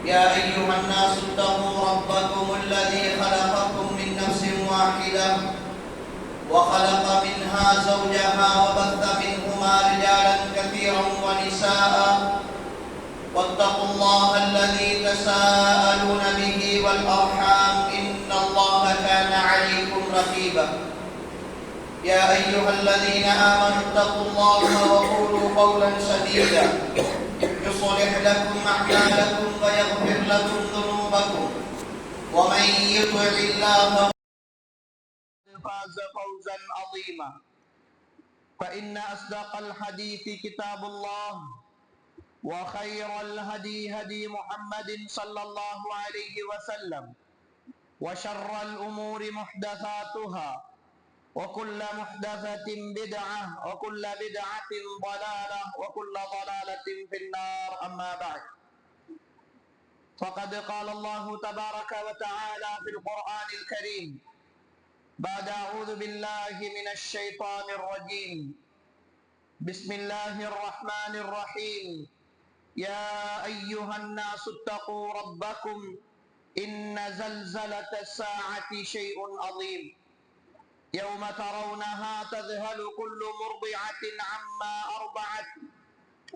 يا أيها الناس اتقوا ربكم الذي خلقكم من نفس واحدة وخلق منها زوجها وبث منهما رجالا كثيرا ونساء واتقوا الله الذي تساءلون به والأرحام إن الله كان عليكم رقيبا. يا أيها الذين آمنوا اتقوا الله وقولوا قولا سديدا يصلح لكم أعمالكم ويغفر لكم ذنوبكم ومن يطع الله فقد فاز فوزا عظيما. فإن أصدق الحديث كتاب الله وخير الهدي هدي محمد صلى الله عليه وسلم وشر الأمور محدثاتها وكل محدثة بدعة وكل بدعة ضلالة وكل ضلالة في النار. أما بعد، فقد قال الله تبارك وتعالى في القرآن الكريم بعد أعوذ بالله من الشيطان الرجيم: بسم الله الرحمن الرحيم. يا أيها الناس اتقوا ربكم إن زلزلة الساعة شيء عظيم يوم ترونها تذهل كل مرضعة عما أرضعت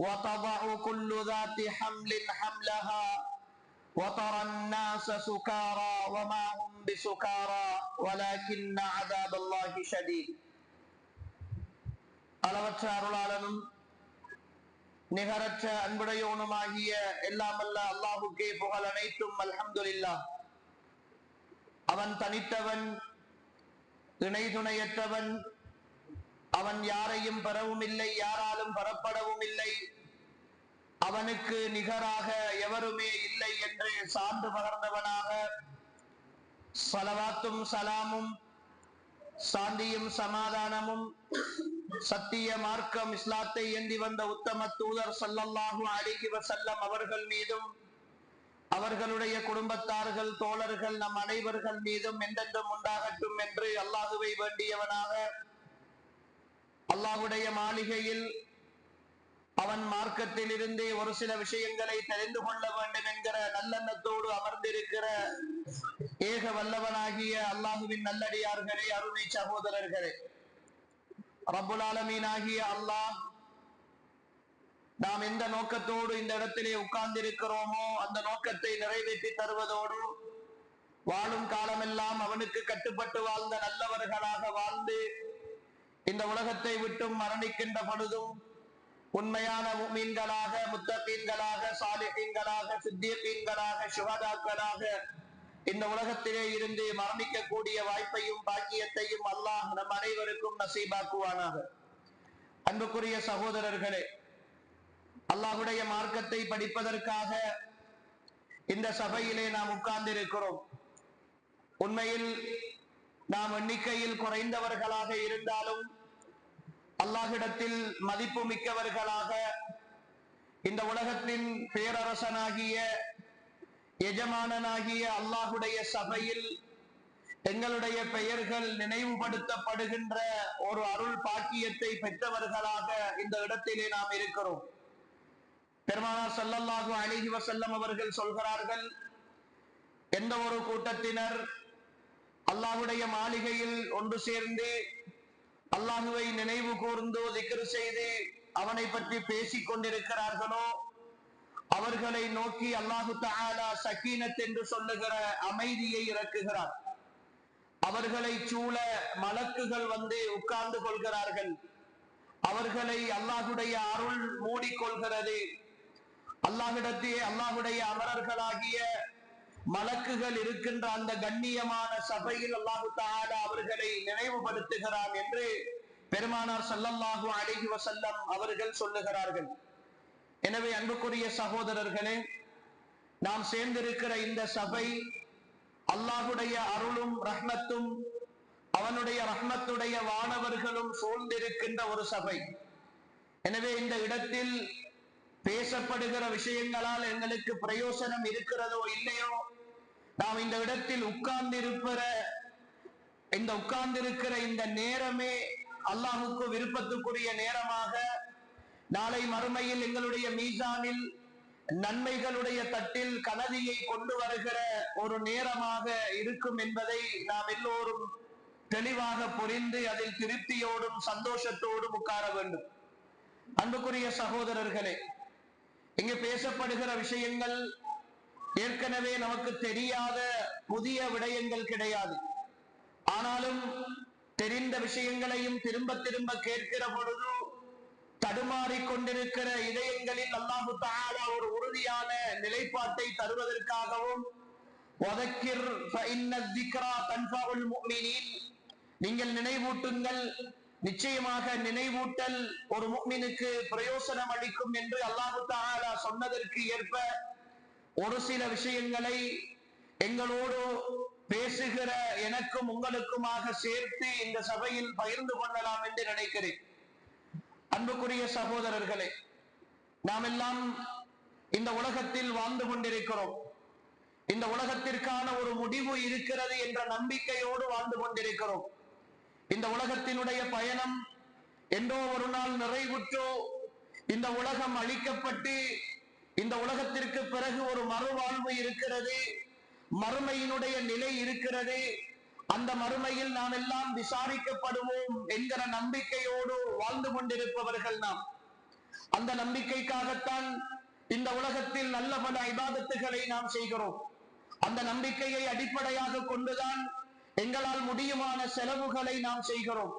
وتضع كل ذات حمل حملها وترى الناس سكارى وما هم بسكارى ولكن عذاب الله شديد. அளவற்ற அருளாளனும் நிகரற்ற அன்புடையோனுமாகிய எல்லாமல்ல அல்லாஹுக்கே புகழ் அனைத்தும். அல்ஹம்துலில்லாஹ். அவன் தனித்தவன், இணை துணையற்றவன். அவன் யாரையும் பெறவும் இல்லை, யாராலும் பெறப்படவும் இல்லை. அவனுக்கு நிகராக எவருமே இல்லை என்று சான்று பகர்ந்தவனாக ஸலவாத்தும் சலாமும் சாந்தியும் சமாதானமும் சத்திய மார்க்கம் இஸ்லாத்தை ஏந்தி வந்த உத்தம தூதர் ஸல்லல்லாஹு அலைஹி வஸல்லம் அவர்கள் மீதும் அவர்களுடைய குடும்பத்தார்கள், தோழர்கள், நம் அனைவர்கள் மீதும் என்றென்றும் உண்டாகட்டும் என்று அல்லாஹுவை வேண்டியவனாக அல்லாஹுடைய மாளிகையில் அவன் மார்க்கத்தில் இருந்தே ஒரு சில விஷயங்களை தெரிந்து கொள்ள வேண்டும் என்கிற நல்லெண்ணத்தோடு அமர்ந்திருக்கிற ஏக வல்லவனாகிய அல்லாஹுவின் நல்லடியார்களே, அருமை சகோதரர்களே, ரப்புல் ஆலமீன் ஆகிய அல்லாஹ் நாம் எந்த நோக்கத்தோடு இந்த இடத்திலே உட்கார்ந்திருக்கிறோமோ அந்த நோக்கத்தை நிறைவேற்றி தருவதோடு வாழும் காலமெல்லாம் அவனுக்கு கட்டுப்பட்டு வாழ்ந்த நல்லவர்களாக வாழ்ந்து இந்த உலகத்தை விட்டும் மரணிக்கின்ற பொழுதும் உண்மையான முஃமின்களாக, முத்தகீன்களாக, சாலிஹீன்களாக, சித்தீகீன்களாக, ஷுஹதாக்களாக இந்த உலகத்திலே இருந்து மரணிக்கக்கூடிய வாய்ப்பையும் பாக்கியத்தையும் அல்லாஹ் நம் அனைவருக்கும் நசீபாக்குவானாக. அன்புக்குரிய சகோதரர்களே, அல்லாஹுடைய மார்க்கத்தை படிப்பதற்காக இந்த சபையிலே நாம் உட்கார்ந்திருக்கிறோம். உண்மையில் நாம் எண்ணிக்கையில் குறைந்தவர்களாக இருந்தாலும் அல்லாஹ்விடத்தில் மதிப்பு மிக்கவர்களாக இந்த உலகத்தின் பேரரசனாகிய எஜமானனாகிய அல்லாஹுடைய சபையில் எங்களுடைய பெயர்கள் நினைவுபடுத்தப்படுகின்ற ஒரு அருள் பாக்கியத்தை பெற்றவர்களாக இந்த இடத்திலே நாம் இருக்கிறோம். பெருமானார் ஸல்லல்லாஹு அலைஹி வஸல்லம் அவர்கள் சொல்கிறார்கள், எந்த ஒரு கூட்டத்தினர் அல்லாஹுடைய மாளிகையில் ஒன்று சேர்ந்து அல்லாஹுவை நினைவு கூர்ந்து திக்ர் செய்து அவனை பற்றி பேசிக் கொண்டிருக்கிறார்களோ அவர்களை நோக்கி அல்லாஹு தஆலா சகீனத் என்று சொல்லுகிற அமைதியை இறக்குகிறார். அவர்களை சூழ மலக்குகள் வந்து உட்கார்ந்து கொள்கிறார்கள். அவர்களை அல்லாஹுடைய அருள் மூடிக்கொள்கிறது. அல்லாஹ்விடத்திலே அல்லாஹுடைய அமரர்களாகிய மலக்குகள் இருக்கின்ற அந்த கண்ணியமான சபையில் அல்லாஹு தஆலா அவர்களை நினைவுபடுத்துகிறான் என்று பெருமானார் ஸல்லல்லாஹு அலைஹி வஸல்லம் அவர்கள் சொல்லுகிறார்கள். எனவே அன்புக்குரிய சகோதரர்களே, நாம் சேர்ந்திருக்கிற இந்த சபை அல்லாஹுடைய அருளும் ரஹ்மத்தும் அவனுடைய ரஹ்மத்துடைய வானவர்களும் சூழ்ந்திருக்கின்ற ஒரு சபை. எனவே இந்த இடத்தில் பேசப்படுகிற விஷயங்களால் எங்களுக்கு பிரயோசனம் இருக்கிறதோ இல்லையோ, நாம் இந்த இடத்தில் உட்கார்ந்திருக்கிற இந்த நேரமே அல்லாஹுக்கு விருப்பத்துக்குரிய நேரமாக நாளை மறுமையில் எங்களுடைய மீசானில் நன்மைகளுடைய தட்டில் கனதியை கொண்டு வருகிற ஒரு நேரமாக இருக்கும் என்பதை நாம் எல்லோரும் தெளிவாக புரிந்து அதில் திருப்தியோடும் சந்தோஷத்தோடும் உட்கார வேண்டும். அன்புக்குரிய சகோதரர்களே, இங்கு பேசப்படுகிற விஷயங்கள் ஏற்கனவே நமக்கு தெரியாத புதிய விடயங்கள் கிடையாது. ஆனாலும் தெரிந்த விஷயங்களையும் திரும்ப திரும்ப கேட்கிற பொழுது தடுமாறிக் கொண்டிருக்கிற இதயங்களில் அல்லாஹு தஆலா ஒரு உறுதியான நிலைப்பாட்டை தருவதற்காகவும், நீங்கள் நினைவூட்டுங்கள், நிச்சயமாக நினைவூட்டல் ஒரு முஃமினுக்கு பிரயோசனம் அளிக்கும் என்று அல்லாஹு தஆலா சொன்னதற்கு ஏற்ப ஒரு சில விஷயங்களை எங்களோடு பேசுகிற எனக்கும் உங்களுக்குமாக சேர்த்து இந்த சபையில் பகிர்ந்து கொள்ளலாம் என்று நினைக்கிறேன். அன்புக்குரிய சகோதரர்களே, நாம் எல்லாம் இந்த உலகத்தில் வாழ்ந்து கொண்டிருக்கிறோம். இந்த உலகத்திற்கான ஒரு முடிவு இருக்கிறது என்ற நம்பிக்கையோடு வாழ்ந்து கொண்டிருக்கிறோம். இந்த உலகத்தினுடைய பயணம் என்றோ ஒரு நாள் நிறைவுற்றோ இந்த உலகம் அழிக்கப்பட்டு இந்த உலகத்திற்கு பிறகு ஒரு மறுவாழ்வு இருக்கிறது, மறுமையினுடைய நிலை இருக்கிறது. அந்த மறுமையில் நாம் எல்லாம் விசாரிக்கப்படுவோம் என்கிற நம்பிக்கையோடு வாழ்ந்து கொண்டிருப்பவர்கள் நாம். அந்த நம்பிக்கைக்காகத்தான் இந்த உலகத்தில் நல்ல பல இபாதத்துகளை நாம் செய்கிறோம். அந்த நம்பிக்கையை அடிப்படையாக கொண்டுதான் எங்களால் முடியுமான செலவுகளை நாம் செய்கிறோம்.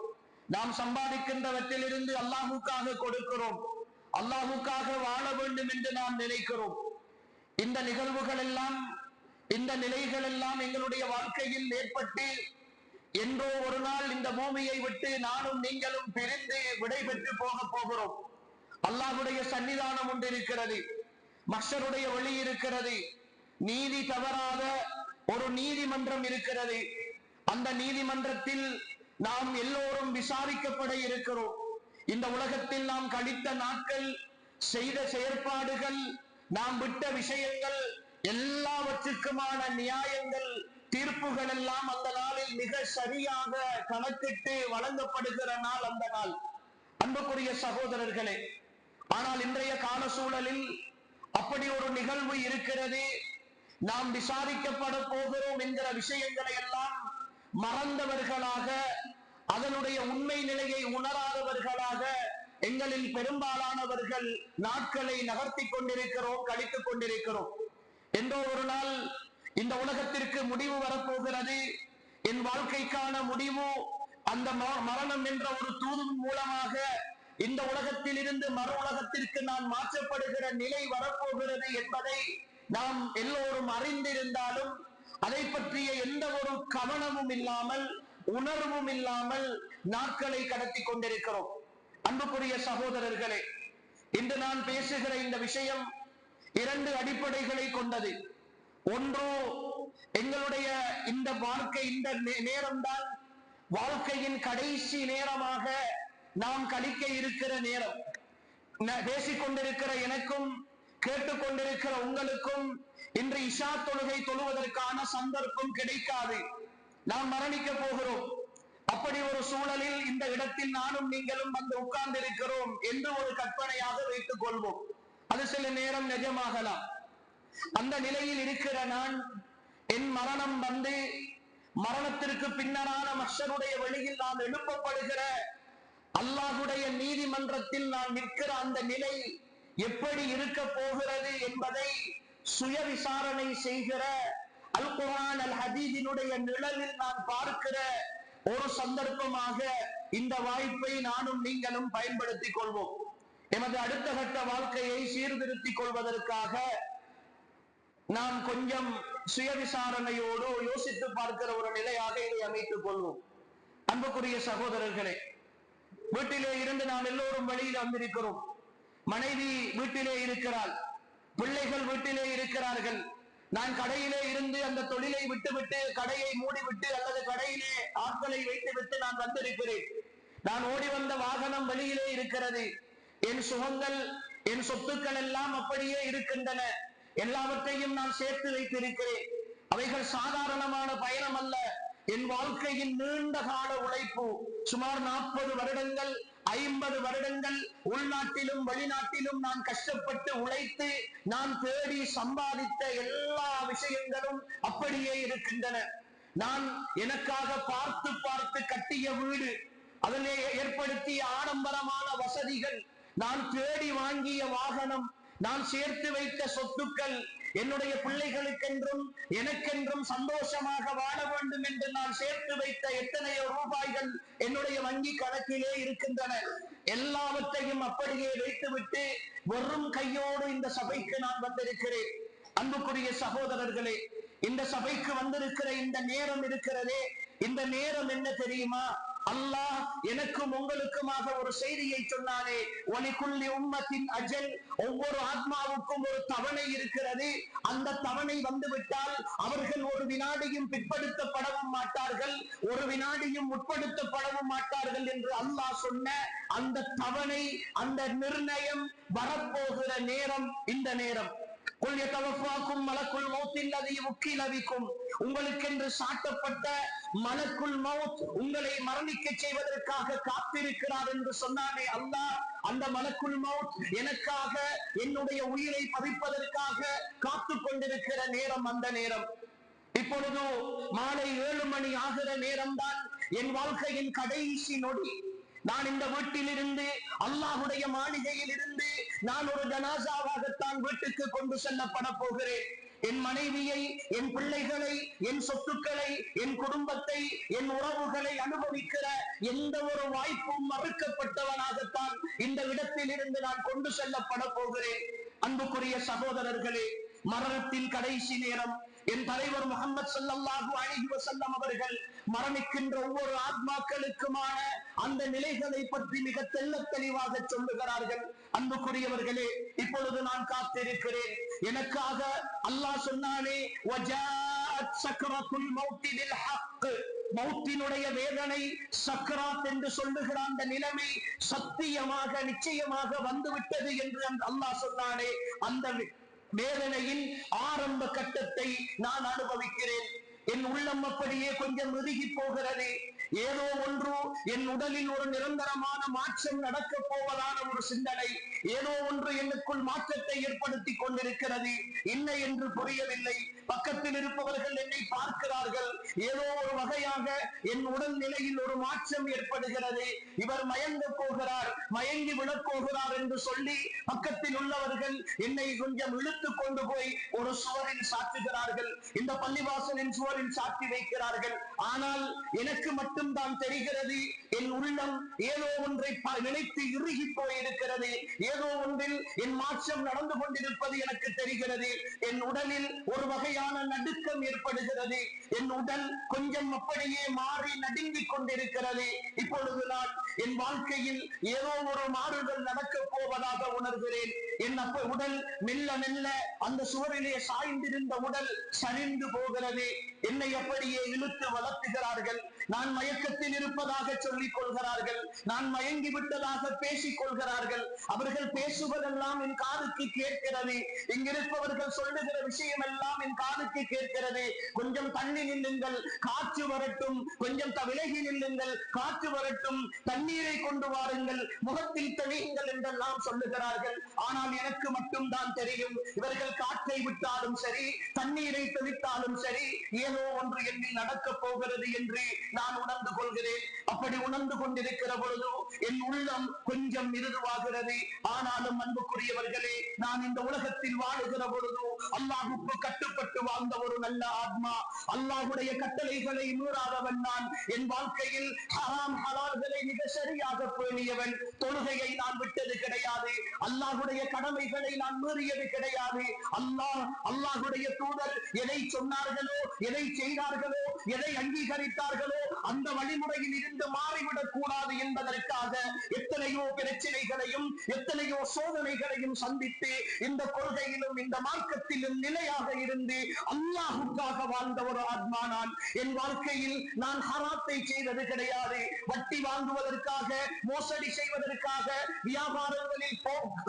நாம் சம்பாதிக்கின்றவற்றிலிருந்து அல்லாஹுக்காக கொடுக்கிறோம். அல்லாஹுக்காக வாழ வேண்டும் என்று நாம் நினைக்கிறோம். இந்த நிகழ்வுகள் எல்லாம், இந்த நிலைகள் எல்லாம் எங்களுடைய வாழ்க்கையில் ஏற்பட்டு என்றோ ஒரு நாள் இந்த பூமியை விட்டு நானும் நீங்களும் பிரிந்து விடைபெற்று போக போகிறோம். அல்லாஹுடைய சன்னிதானம் ஒன்று இருக்கிறது, மஹ்ஷருடைய வழி இருக்கிறது, நீதி தவறாத ஒரு நீதிமன்றம் இருக்கிறது. அந்த நீதிமன்றத்தில் நாம் எல்லோரும் விசாரிக்கப்பட இருக்கிறோம். இந்த உலகத்தில் நாம் கழித்த நாட்கள், செய்த செயற்பாடுகள், நாம் விட்ட விஷயங்கள் எல்லாவற்றுக்குமான நியாயங்கள், தீர்ப்புகள் எல்லாம் அந்த நாளில் மிக சரியாக கணக்கிட்டு வழங்கப்படுகிற நாள் அந்த நாள். அன்புக்குரிய சகோதரர்களே, ஆனால் இன்றைய கால சூழலில் அப்படி ஒரு நிகழ்வு இருக்கிறது. நாம் விசாரிக்கப்பட போகிறோம் என்கிற விஷயங்களை எல்லாம் மறந்தவர்களாக, அதனுடைய உண்மை நிலையை உணராதவர்களாக எங்களில் பெரும்பாலானவர்கள் நாட்களை நகர்த்தி கொண்டிருக்கிறோம், கழித்துக் கொண்டிருக்கிறோம். என்றோ ஒரு நாள் இந்த உலகத்திற்கு முடிவு வரப்போகிறது. என் வாழ்க்கைக்கான முடிவு அந்த மரணம் என்ற ஒரு தூது மூலமாக இந்த உலகத்தில் இருந்து மறு உலகத்திற்கு நான் மாற்றப்படுகிற நிலை வரப்போகிறது என்பதை நாம் எல்லோரும் அறிந்திருந்தாலும் அதை பற்றிய எந்த ஒரு கவனமும் இல்லாமல், உணர்வும் இல்லாமல் நாட்களை கடத்தி கொண்டிருக்கிறோம். அன்புக்குரிய சகோதரர்களே, இன்று நான் பேசுகிற இந்த விஷயம் இரண்டு அடிப்படைகளை கொண்டது. ஒன்று, எங்களுடைய இந்த வாழ்க்கை, இந்த நேரம்தான் வாழ்க்கையின் கடைசி நேரமாக நாம் கழிக்க இருக்கிற நேரம். பேசிக்கொண்டிருக்கிற எனக்கும் கேட்டுக்கொண்டிருக்கிற உங்களுக்கும் இன்று இஷா தொழுகை தொழுவதற்கான சந்தர்ப்பம் கிடைக்காது. நாம் மரணிக்க போகிறோம். அப்படி ஒரு சூழலில் இந்த இடத்தில் நானும் நீங்களும் வந்து உட்கார்ந்து இருக்கிறோம் என்று ஒரு கற்பனையாக வைத்துக் கொள்வோம். அது சில நேரம் நிஜமாகலாம். அந்த நிலையில் இருக்கிற நான், என் மரணம் வந்து மரணத்திற்கு பின்னரான மஹ்ஷருடைய வழியில் நாம் எழுப்பப்படுகிற அல்லாஹுடைய நீதிமன்றத்தில் நான் நிற்கிற அந்த நிலை எப்படி இருக்க போகிறது என்பதை சுய விசாரணை செய்கிற, அல் குர்ஆன் அல் ஹதீஸினுடைய நிழலில் நான் பார்க்கிற ஒரு சந்தர்ப்பமாக இந்த வாய்ப்பை நானும் நீங்களும் பயன்படுத்திக் கொள்வோம். எமது அடுத்த கட்ட வாழ்க்கையை சீர்திருத்திக் கொள்வதற்காக நாம் கொஞ்சம் சுய விசாரணையோடு யோசித்து பார்க்கிற ஒரு நிலையாக இதை அமைத்துக் கொள்வோம். அன்புக்குரிய சகோதரர்களே, வீட்டிலே இருந்து நாம் எல்லோரும் வெளியில் வந்திருக்கிறோம். மனைவி வீட்டிலே இருக்கிறாள், பிள்ளைகள் வீட்டிலே இருக்கிறார்கள். நான் கடையிலே இருந்து அந்த தொழிலை விட்டுவிட்டு, கடையை மூடிவிட்டு அல்லது கடையிலே ஆட்களை வைத்துவிட்டு நான் வந்திருக்கிறேன். நான் ஓடி வந்த வாகனம் வெளியிலே இருக்கிறது. என் சுகங்கள், என் சொத்துக்கள் எல்லாம் அப்படியே இருக்கின்றன. எல்லாவற்றையும் நான் சேர்த்து வைத்திருக்கிறேன். அவைகள் சாதாரணமான பயணம் அல்ல. என் வாழ்க்கையின் நீண்ட கால உழைப்பு, சுமார் 40 வருடங்கள் 50 வருடங்கள் உள்நாட்டிலும் வெளிநாட்டிலும் நான் கஷ்டப்பட்டு உழைத்து நான் தேடி சம்பாதித்த எல்லா விஷயங்களும் அப்படியே இருக்கின்றன. நான் எனக்காக பார்த்து பார்த்து கட்டிய வீடு, அதிலே ஏற்படுத்திய ஆடம்பரமான வசதிகள், நான் தேடி வாங்கிய வாகனம், நான் சேர்த்து வைத்த சொத்துக்கள், என்னுடைய பிள்ளைகளுக்கென்றும் எனக்கென்றும் சந்தோஷமாக வாழ வேண்டும் என்று நான் சேர்த்து வைத்த எத்தனையோ ரூபாய்கள் என்னுடைய வங்கி கணக்கிலே இருக்கின்றன. எல்லாவற்றையும் அப்படியே வைத்துவிட்டு வெறும் கையோடு இந்த சபைக்கு நான் வந்திருக்கிறேன். அன்புக்குரிய சகோதரர்களே, இந்த சபைக்கு வந்திருக்கிற இந்த நேரம் இருக்கிறதே, இந்த நேரம் என்ன தெரியுமா? அல்லாஹ் எனக்கும் உங்களுக்குமாக ஒரு செய்தியை சொன்னானே, வலிகுல்லி உம்மத்தின் அஜல், ஒவ்வொரு ஆத்மாவுக்கும் ஒரு தவணை இருக்கிறது. அந்த தவணை வந்துவிட்டால் அவர்கள் ஒரு வினாடியும் பிற்படுத்தப்படவும் மாட்டார்கள், ஒரு வினாடியும் உட்படுத்தப்படவும் மாட்டார்கள் என்று அல்லாஹ் சொன்ன அந்த தவணை, அந்த நிர்ணயம் வரப்போகிற நேரம் இந்த நேரம். உங்களுக்கென்று சாட்டப்பட்ட மலக்குல் மௌத் உங்களை மரணிக்க செய்வதற்காக காத்திருக்கிறார் என்று சொன்னானே அல்லாஹ், அந்த மலக்குல் மௌத் எனக்காக என்னுடைய உயிரை பறிப்பதற்காக காத்து கொண்டிருக்கிற நேரம் அந்த நேரம். இப்பொழுது மாலை 7 மணி ஆகிற நேரம்தான் என் வாழ்க்கையின் கடைசி நொடி. நான் இந்த வீட்டில் இருந்து, அல்லாஹுடைய மாளிகையில் இருந்து நான் ஒரு ஜனாசாவாகத்தான் வீட்டுக்கு கொண்டு செல்லப்பட போகிறேன். என் மனைவியை, என் பிள்ளைகளை, என் சொத்துக்களை, என் குடும்பத்தை, என் உறவுகளை அனுபவிக்கிற எந்த ஒரு வாய்ப்பும் மறுக்கப்பட்டவனாகத்தான் இந்த இடத்தில் இருந்து நான் கொண்டு செல்லப்பட போகிறேன். அன்புக்குரிய சகோதரர்களே, மரணத்தின் கடைசி நேரம். என் தலைவர் முஹம்மது ஸல்லல்லாஹு அலைஹி வஸல்லம் அவர்கள் மரணிக்கின்ற ஒவ்வொரு ஆத்மாக்களுக்குமான அந்த நிலைகளை பற்றி மிக தெள்ளத் தெளிவாக சொல்லுகிறார்கள். அன்புக்குரியவர்களே, இப்பொழுது நான் காத்திருக்கிறேன். எனக்காக அல்லாஹ் சொன்னானே, வஜாஅத் சக்ரத்துல் மௌத்தி பில் ஹக், மௌத்தினுடைய வேதனை, சக்ராத் என்று சொல்லுகிற அந்த நிலைமை சத்தியமாக நிச்சயமாக வந்துவிட்டது என்று அல்லாஹ் சொன்னானே, அந்த வேதனையின் ஆரம்ப கட்டத்தை நான் அனுபவிக்கிறேன். என் உள்ளம் அப்படியே கொஞ்சம் இறுகி போகிறது. ஏதோ ஒன்று என் உடலில் ஒரு நிரந்தரமான மாற்றம் நடக்க போவதான ஒரு சிந்தனை, ஏதோ ஒன்று எனக்குள் மாற்றத்தை ஏற்படுத்தி கொண்டிருக்கிறது. என்ன என்று புரியவில்லை. பக்கத்தில் இருப்பவர்கள் என்னை பார்க்கிறார்கள். ஏதோ ஒரு வகையாக என் உடல் நிலையில் ஒரு மாற்றம் ஏற்படுகிறது. இவர் மயங்க போகிறார், மயங்கி விழப் போகிறார் என்று சொல்லி பக்கத்தில் உள்ளவர்கள் என்னை கொஞ்சம் இழுத்து கொண்டு போய் ஒரு சுவரில் சாற்றுகிறார்கள். இந்த பள்ளிவாசலின் சுவரில் சாற்றி வைக்கிறார்கள். ஆனால் எனக்கு மட்டும் தான் தெரிகிறது, என் உள்ளம் ஏதோ ஒன்றை நினைத்து இறுகி போயிருக்கிறது. ஏதோ ஒன்றில் என் மாற்றம் நடந்து கொண்டிருப்பது எனக்கு தெரிகிறது. என் உடலில் ஒரு வகையான நடுக்கம் ஏற்படுகிறது. என் உடல் கொஞ்சம் அப்படியே மாறி நடுங்கிக் கொண்டிருக்கிறது. இப்பொழுது நான் என் வாழ்க்கையில் ஏதோ ஒரு மாறுதல் நடக்க போவதாக உணர்கிறேன். என் உடல் மெல்ல மெல்ல அந்த சுவரிலே சாய்ந்திருந்த உடல் சரிந்து போகிறது. என்னை அப்படியே இழுத்து வளர்த்துகிறார்கள். நான் மயக்கத்தில் இருப்பதாக சொல்லிக் கொள்கிறார்கள். நான் மயங்கி விட்டதாக பேசிக் கொள்கிறார்கள். அவர்கள் பேசுவதெல்லாம் என் காதுக்கு கேட்கிறது. இங்கிருப்பவர்கள் சொல்லுகிற விஷயம் எல்லாம் என் காதுக்கு கேட்கிறது. கொஞ்சம் தண்ணி நில்லுங்கள், காற்று வரட்டும், கொஞ்சம் விலகி நில்லுங்கள், காற்று வரட்டும், தண்ணீரை கொண்டு வாருங்கள், முகத்தில் தெளியுங்கள் என்றெல்லாம் சொல்லுகிறார்கள். ஆனால் எனக்கு மட்டும் தான் தெரியும், இவர்கள் காற்றை விட்டாலும் சரி, தண்ணீரை தெளித்தாலும் சரி, ஏதோ ஒன்று என்னில் நடக்கப் போகிறது என்று நான் உணர்ந்து கொள்கிறேன். அப்படி உணர்ந்து கொண்டிருக்கிற பொழுது என் உள்ளம் கொஞ்சம் மிருதுவாகிறது. ஆனாலும் அன்புக்குரியவர்களே, நான் இந்த உலகத்தில் வாழுகிற பொழுது அல்லாஹ்வுக்கு கட்டுப்பட்டு வாழ்ந்த ஒரு நல்ல ஆத்மா, அல்லாஹ்வுடைய கட்டளைகளை மீறாதவன் நான். என் வாழ்க்கையில் ஹராம் ஹலால்களை மிக சரியாக பேணியவன். தொழுகையை நான் விட்டது கிடையாது. அல்லாஹ்வுடைய கடமைகளை நான் மீறியது கிடையாது. அல்லாஹ்வுடைய தூதர் எதை சொன்னார்களோ, எதை செய்தார்களோ, எதை அங்கீகரித்தார்களோ அந்த வழிமுறையில் இருந்து மாறிவிடக் கூடாது என்பதற்காக எத்தனையோ பிரச்சனைகளையும் எத்தனையோ சோதனைகளையும் சந்தித்து இந்த கொள்கையிலும் இந்த மார்க்கத்திலும் நிலையாக இருந்து அல்லாஹ்வுக்காக வாழ்ந்த ஒரு ஆத்மா நான். என் வாழ்க்கையில் நான் ஹராத்தை செய்தது கிடையாது. வட்டி வாங்குவதற்காக, மோசடி செய்வதற்காக, வியாபாரங்களில்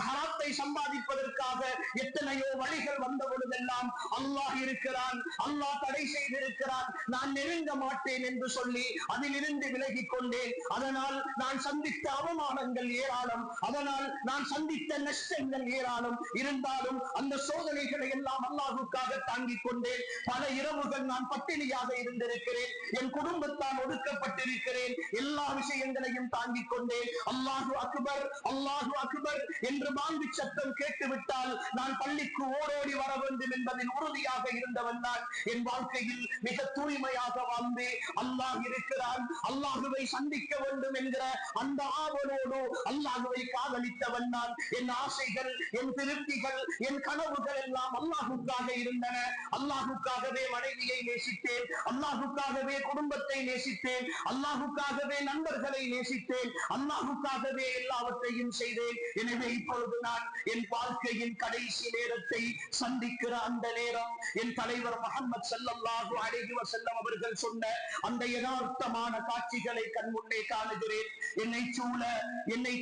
ஹராத்தை சம்பாதிப்பதற்காக எத்தனையோ வழிகள் வந்த பொழுதெல்லாம் அல்லாஹ் இருக்கிறான், அல்லாஹ் தடை செய்திருக்கிறான், நான் நெருங்க மாட்டேன் என்று சொல்லி விளங்கி அதிலிருந்து விலகிக் கொண்டேன். அதனால் நான் சந்தித்த அவமானங்கள் ஏராளம், அதனால் நான் சந்தித்த நஷ்டங்கள் ஏராளம். இருந்தாலும் அந்த சோதனைகளை எல்லாம் அல்லாஹ்வுக்காக தாங்கிக் கொண்டேன். பல இரவுகள் நான் பட்டினியாக இருந்திருக்கிறேன், என் குடும்பத்தால் ஒடுக்கப்பட்டிருக்கிறேன். எல்லா விஷயங்களையும் தாங்கிக் கொண்டேன். அல்லாஹு அக்பர், அல்லாஹு அக்பர் என்று பாங்கு சத்தம் கேட்டுவிட்டால் நான் பள்ளிக்கு ஓடோடி வர வேண்டும் என்பதில் உறுதியாக இருந்தவன் நான். என் வாழ்க்கையில் மிக தூய்மையாக வாழ்ந்து அல்லாஹ் இருக்கிறான், அல்லாஹுவை சந்திக்க வேண்டும் என்கிற அந்த ஆவலோடு அல்லாஹுவை காதலித்தவன் நான். என் ஆசைகள், என் திருப்திகள், என் கனவுகள் எல்லாம் அல்லாஹுக்காக இருந்தன. அல்லாஹுக்காகவே மனைவியை நேசித்தேன், அல்லாஹுக்காகவே குடும்பத்தை நேசித்தேன், அல்லாஹுக்காகவே நண்பர்களை நேசித்தேன், அல்லாஹுக்காகவே எல்லாவற்றையும் செய்தேன். எனவே இப்பொழுது நான் என் வாழ்க்கையின் கடைசி நேரத்தை சந்திக்கிற அந்த நேரம், என் தலைவர் முஹம்மது ஸல்லல்லாஹு அலைஹி வஸல்லம் அவர்கள் சொன்ன அந்த யதார்த்தமான காட்சிகளை கண் முன்னே காணுகிறேன். என்னை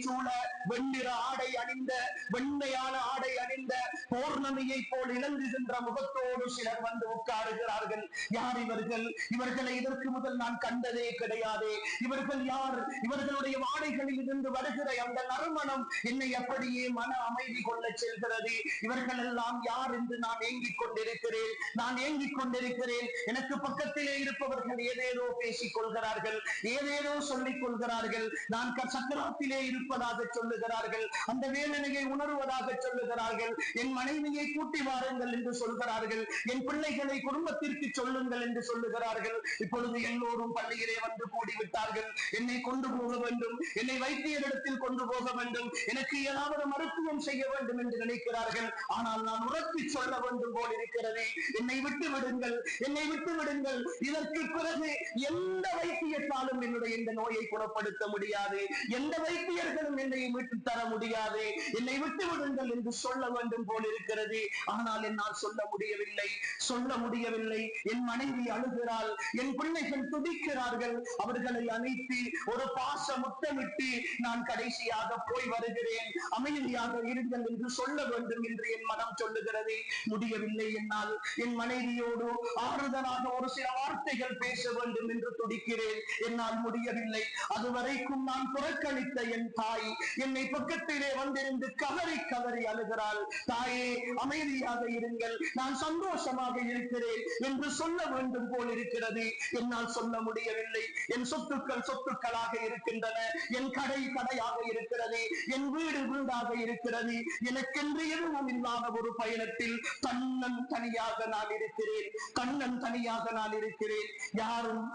சூழ வெண்ணிற ஆடை அணிந்த, வெண்மையான ஆடை அணிந்த பௌர்ணமியை போல் இளங்குகின்ற முகத்தோடு சிலர் வந்து உட்காருகிறார்கள். யார் இவர்கள்? இவர்களை இதற்கு முதல் நான் கண்டதே கிடையாது. இவர்கள் யார்? இவர்களுடைய ஆடைகளில் இருந்து வருகிற அந்த நறுமணம் என்னை அப்படியே மன அமைதி கொள்ள செல்கிறது. இவர்கள் எல்லாம் யார் என்று நான் ஏங்கிக் கொண்டிருக்கிறேன், நான் ஏங்கிக் கொண்டிருக்கிறேன். எனக்கு பக்கத்திலே இருப்பவர்கள் ஏதேதோ பேசிக் கொள்கிறார்கள், ஏதேதோ சொல்லிக் கொள்கிறார்கள். நான் சக்கரத்திலே இருப்பதாக சொல்லுகிறார்கள், அந்த வேதனையை உணர்வதாக சொல்லுகிறார்கள். என் மனைவியை கூட்டி வாருங்கள் என்று சொல்கிறார்கள், என் பிள்ளைகளை குடும்பத்திற்கு சொல்லுங்கள் என்று சொல்லுகிறார்கள். இப்பொழுது எல்லோரும் பள்ளியிலே வந்து கூடிவிட்டார்கள். என்னை கொண்டு போக வேண்டும், என்னை வைத்தியரிடத்தில் கொண்டு போக வேண்டும், எனக்கு ஏதாவது மருத்துவம் செய்ய வேண்டும் என்று நினைக்கிறார்கள். ஆனால் நான் உரத்தி சொல்ல வேண்டும் போல் இருக்கிறது, என்னை விட்டு விடுங்கள், என்னை விட்டு விடுங்கள். இதற்கு பிறகு எந்த வைத்தியத்தாலும் என்னுடைய இந்த நோயை குணப்படுத்த முடியாது, எந்த வைத்தியர்களும் என்னை விட்டு தர முடியாது, என்னை விட்டு விடுங்கள் என்று சொல்ல வேண்டும் போல் இருக்கிறது. ஆனால் என்னால் சொல்ல முடியவில்லை, சொல்ல முடியவில்லை. என் மனைவி அழுகிறாள், என் பிள்ளைகள் துடிக்கிறார்கள். அவர்களை அணைத்து ஒரு பாச முத்தமிட்டு நான் கடைசியாக போய் வருகிறேன், அமைதியாக இருங்கள் என்று சொல்ல வேண்டும் என்று என் மனம் சொல்லுகிறது. முடியவில்லை என்னால். என் மனைவியோடு ஆறுதலாக ஒரு சில வார்த்தைகள் பேச வேண்டும் என்று துடிக்கிறேன், என்னால் முடியவில்லை. அதுவரைக்கும் நான் புறக்கணித்த என் தாய் என்னை பக்கத்திலே வந்திருந்து கதறி கதறி அழுகிறாள். தாயே, அமைதியாக இருங்கள், நான் சந்தோஷமாக இருக்கிறேன் என்று சொல்ல வேண்டும் போல் இருக்கிறது. என்னால் சொல்ல முடியவில்லை. என் சொத்துக்கள் சொத்துக்களாக இருக்கின்றன, என் கடை கடையாக இருக்கிறது, என் வீடு வீடாக இருக்கிறது. எனக்கென்று எதுவும் இல்லாத ஒரு பயணத்தில் தன்னன் தனியாக நான் இருக்கிறேன், தன்னன் தனியாக நான் இருக்கிறேன். யாரும்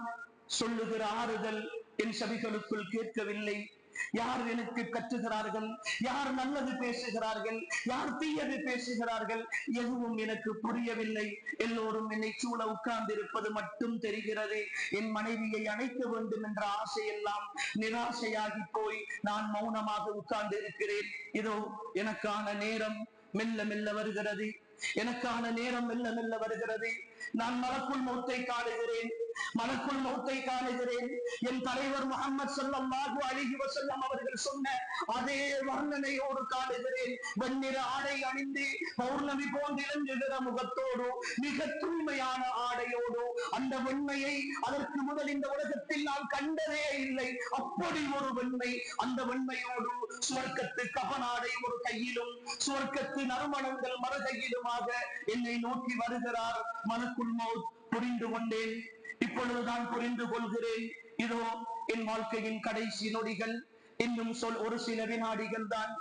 சொல்லுகிற ஆறுதல் என் செவிகளுக்குள் கேட்கவில்லை. யார் எனக்கு கற்றுகிறார்கள், யார் நல்லது பேசுகிறார்கள், யார் தீயது பேசுகிறார்கள், எதுவும் எனக்கு புரியவில்லை. எல்லோரும் என்னை சூழ உட்கார்ந்து இருப்பது மட்டும் தெரிகிறது. என் மனைவியை அணைக்க வேண்டும் என்ற ஆசையெல்லாம் நிராசையாகி போய் நான் மௌனமாக உட்கார்ந்து இருக்கிறேன். இதோ எனக்கான நேரம் மெல்ல மெல்ல வருகிறது, எனக்கான நேரம் மெல்ல மெல்ல வருகிறது. நான் மலக்குல் மௌத்தை காணுகிறேன், மலக்குல் மௌத்தை காணுகிறேன். என் தலைவர் முஹம்மது ஸல்லல்லாஹு அலைஹி வஸல்லம் அவர்கள் சொன்ன அதே வர்ணனையோடு காணுகிறேன். வெண்ணிற ஆடை அணிந்து பௌர்ணமி போன்று இளங்குகிற முகத்தோடு, மிக தூய்மையான ஆடையோடு, அந்த வெண்மையை அதற்கு முதல் இந்த உலகத்தில் நான் கண்டதே இல்லை. அப்படி ஒரு வெண்மை, அந்த வெண்மையோடு சுவர்க்கத்து கபனாடை ஒரு கையிலும், சுவர்க்கத்து நறுமணங்கள் மறுகையிலுமாக என்னை நோக்கி வருகிறார் மலக்குல் மௌத். புரிந்து கொண்டேன், இப்பொழுதுதான் புரிந்து கொள்கிறேன். இதோ என் வாழ்க்கையின் கடைசி நொடிகள், இன்னும் ஒரு சில வினாடிகள் தான்.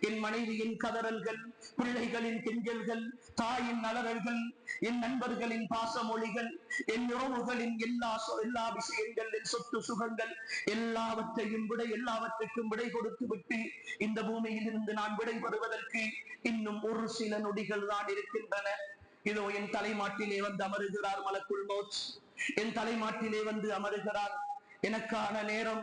என் மனைவியின் கதறல்கள், பிள்ளைகளின் கெஞ்சல்கள், தாயின் அலறல்கள், என் நண்பர்களின் பாசமொழிகள், என் உறவுகளின் எல்லா விஷயங்கள், என் சொத்து சுகங்கள் எல்லாவற்றையும் எல்லாவற்றுக்கும் விடை கொடுத்து விட்டு இந்த பூமியில் இருந்து நான் விடைபெறுவதற்கு இன்னும் ஒரு சில நொடிகள் தான் இருக்கின்றன. இதோ என் தலைமாட்டிலே வந்து அமருகிறார் மலக்குல் மௌத், என் தலைமாட்டிலே வந்து அமருகிறார். எனக்கான நேரம்.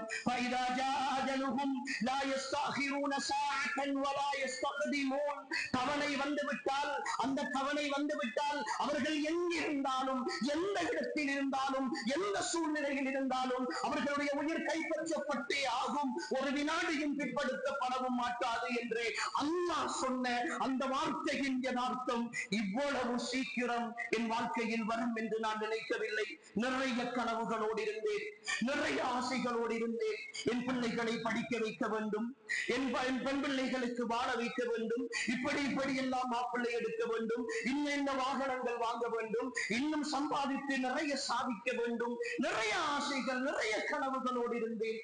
கவலை வந்துவிட்டால், அந்த கவலை வந்துவிட்டால் அவர்கள் எங்கிருந்தாலும், எந்த இடத்தில் இருந்தாலும், எந்த சூழ்நிலையில் இருந்தாலும் அவர்களுடைய உயிர் கைப்பற்றப்பட்டே ஆகும், ஒரு வினாடியும் பிற்படுத்தப்படவும் மாட்டாது என்று அல்லாஹ் சொன்ன அந்த வார்த்தையின் யதார்த்தம் இவ்வளவு சீக்கிரம் என் வாழ்க்கையில் வரும் என்று நான் நினைக்கவில்லை. நிறைய கனவுகளோடு இருந்தேன், நிறைய நிறைய ஆசைகளோடு இருந்தேன். என் பிள்ளைகளை படிக்க வைக்க வேண்டும், என் பெண் பிள்ளைகளுக்கு வாழ வைக்க வேண்டும், இப்படி எல்லாம் மாப்பிள்ளை எடுக்க வேண்டும், இன்ன வாகனங்கள் வாங்க வேண்டும், இன்னும் சம்பாதித்து நிறைய சாதிக்க வேண்டும், நிறைய ஆசைகள் நிறைய கனவுகளோடு இருந்தேன்.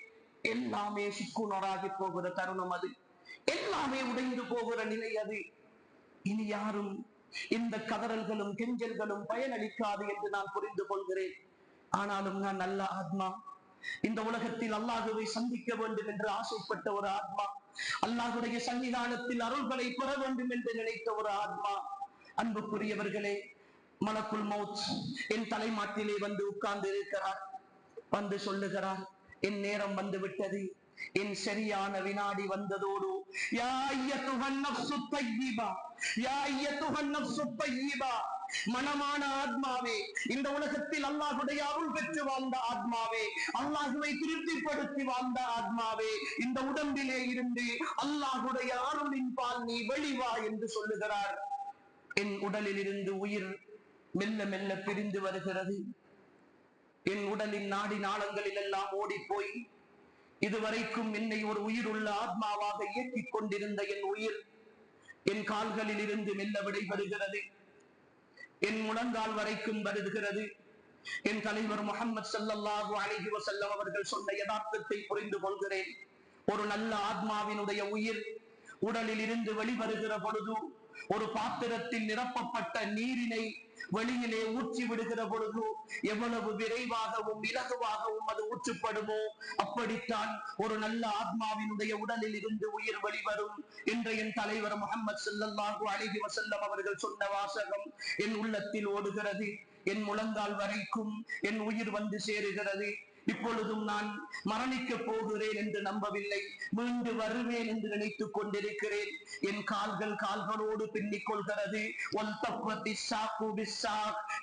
எல்லாமே சுக்குநூறாகி போகிற தருணம் அது, எல்லாமே உடைந்து போகிற நிலை அது. இனி யாரும் இந்த கதறல்களும் கெஞ்சல்களும் பயனளிக்காது என்று நான் புரிந்து கொள்கிறேன். ஆனாலும் நான் நல்ல ஆத்மா, இந்த உலகத்தில் அல்லாஹுவை சந்திக்க வேண்டும் என்று ஆசைப்பட்ட ஒரு ஆத்மா, அல்லாஹுடைய சன்னிதானத்தில் அருள்களை பெற வேண்டும் என்று நினைத்த ஒரு ஆத்மா. அன்புக்குரியவர்களே, மலக்குல் மௌத் என் தலைமாட்டிலே வந்து உட்கார்ந்து இருக்கிறார். வந்து சொல்லுகிறார், என் நேரம் வந்து விட்டது. என் சரியான வினாடி வந்ததோடு, யா அய்யத்துஹன் நஃப்ஸு தய்யிபா, யா அய்யத்துஹன் நஃப்ஸு தய்யிபா, மனமான ஆத்மாவே, இந்த உலகத்தில் அல்லாஹ்வுடைய அருள் பெற்று வாழ்ந்த ஆத்மாவே, அல்லாஹ்வை திருப்திப்படுத்தி வாழ்ந்த ஆத்மாவே, இந்த உடம்பிலே இருந்து அல்லாஹ்வுடைய அருளின் பால் நீ வெளிவா என்று சொல்லுகிறார். என் உடலில் இருந்து உயிர் மெல்ல மெல்ல பிரிந்து வருகிறது. என் உடலின் நாடி நாளங்களில் எல்லாம் ஓடி போய் இதுவரைக்கும் என்னை ஒரு உயிர் உள்ள ஆத்மாவாக இயக்கிக் கொண்டிருந்த என் உயிர் என் கால்களில் இருந்து மெல்ல விடைபெறுகிறது. என் முழங்கால் வரைக்கும் வருகிறது. என் தலைவர் முஹம்மது ஸல்லல்லாஹு அலைஹி வஸல்லம் அவர்கள் சொன்ன யதார்த்தத்தை புரிந்து கொள்கிறேன். ஒரு நல்ல ஆத்மாவினுடைய உயிர் உடலில் இருந்து வெளிவருகிற பொழுது, ஒரு பாத்திரத்தில் நிரப்பப்பட்ட நீரினை வெளியிலே ஊற்றி விடுகிற பொழுது எவ்வளவு விரைவாகவும் இலகுவாகவும் அது ஊற்றப்படுமோ, அப்படித்தான் ஒரு நல்ல ஆத்மாவினுடைய உடலில் இருந்து உயிர் வெளிவரும் என்று என் தலைவர் முஹம்மது ஸல்லல்லாஹு அலைஹி வஸல்லம் அவர்கள் சொன்ன வாசகம் என் உள்ளத்தில் ஓடுகிறது. என் முழங்கால் வரைக்கும் என் உயிர் வந்து சேருகிறது. இப்பொழுதும் நான் மரணிக்க போகிறேன் என்று நம்பவில்லை, மீண்டு வருவேன் என்று நினைத்துக் கொண்டிருக்கிறேன். என் கால்களோடு பின்னிக் கொள்கிறது.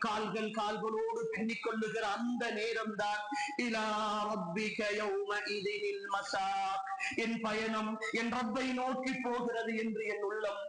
கால்கள் கால்களோடு பின்னிக் கொள்ளுகிற அந்த நேரம் தான் இலா ரப்பிக யௌமஇதினில் மஸாக், என் பயணம் என் ரப்பை நோக்கி போகிறது என்று என் உள்ளம்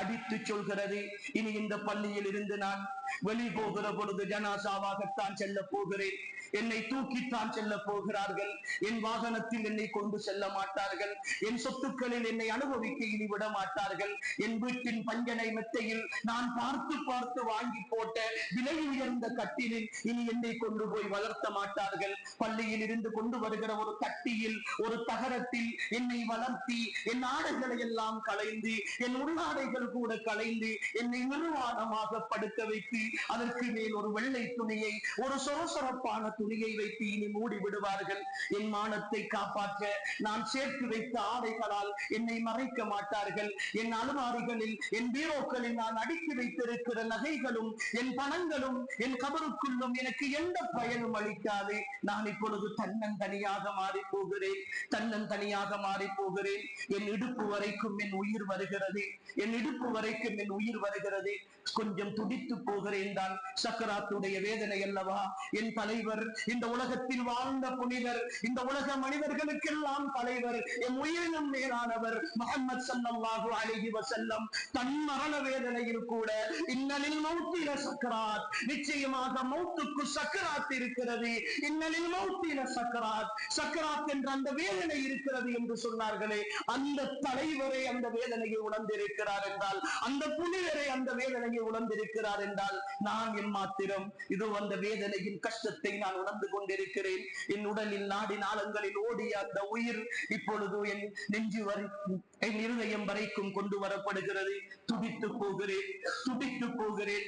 அடித்து சொல்கிறது. இனி இந்த பள்ளியில் இருந்து நான் வெளி போகிற பொழுது ஜனாசாவாகத்தான் செல்ல போகிறேன். என்னை தூக்கித்தான் செல்ல போகிறார்கள். என் வாகனத்தில் என்னை கொண்டு செல்ல மாட்டார்கள். என் சொத்துக்களில் என்னை அனுபவிக்க இனி விட மாட்டார்கள். என் வீட்டின் பஞ்சனை மெத்தையில் நான் பார்த்து பார்த்து வாங்கி போட்ட விலை உயர்ந்த கட்டிலில் இனி என்னை கொண்டு போய் வளர்த்த மாட்டார்கள். பள்ளியில் இருந்து கொண்டு வருகிற ஒரு தட்டியில் ஒரு தகரத்தில் என்னை வளர்த்தி என் ஆடைகளை எல்லாம் களைந்து என் உள்ளாடைகள் கூட களைந்து என்னை நிர்வாணமாக படுக்க வைத்து அதற்கு மேல் ஒரு வெள்ளை துணியை, ஒரு சொரசொரப்பான துணியை வைத்து இனி மூடி விடுவார்கள். என் மானத்தை காப்பாற்ற நான் சேர்த்து வைத்த ஆடைகளால் என்னை மறைக்க மாட்டார்கள். என் அலுமாரிகளில் என் பீரோக்களில் நான் அடுக்கி வைத்திருக்கிற நகைகளும் என் பணங்களும் என் கபருக்குள்ளும் எனக்கு எந்த பயனும் அளிக்காது. நான் இப்பொழுது தன்னந்தனியாக மாறி போகிறேன், தன்னந்தனியாக மாறி போகிறேன். என் இடுப்பு வரைக்கும் என் உயிர் வருகிறது, என் இடுப்பு வரைக்கும் என் உயிர் வருகிறது. கொஞ்சம் துடித்து போகிறேன் தான். சக்கராத்துடைய வேதனை அல்லவா. என் தலைவர், இந்த உலகத்தில் வாழ்ந்த புனிதர், இந்த உலக மனிதர்களுக்கெல்லாம் தலைவர், என் உயிரினும் மேலானவர் முஹம்மது ஸல்லல்லாஹு அலைஹி வஸல்லம் தன் மரண வேதனையில் கூட இன்னலில் மௌத்தில சக்கராத், நிச்சயமாக மௌத்துக்கு சக்கராத் இருக்கிறது, இன்னலில் மௌத்தில சக்கராத், சக்கராத் என்ற அந்த வேதனை இருக்கிறது என்று சொன்னார்களே, அந்த தலைவரை அந்த வேதனையை உணர்ந்திருக்கிறார் என்றால், அந்த புனிதரை அந்த வேதனையை உணர்ந்திருக்கிறார் என்றால், நான் எம்மாத்திரம் இதோ அந்த வேதனையின் கஷ்டத்தை நான் உணர்ந்து கொண்டிருக்கிறேன். என் உடலில் நாடி நாளங்களில் ஓடிய அந்த உயிர் இப்பொழுது என் நெஞ்சு வரைக்கும், என் இருதயம் வரைக்கும் கொண்டு வரப்படுகிறது. துடித்து போகிறேன், துடித்து போகிறேன்.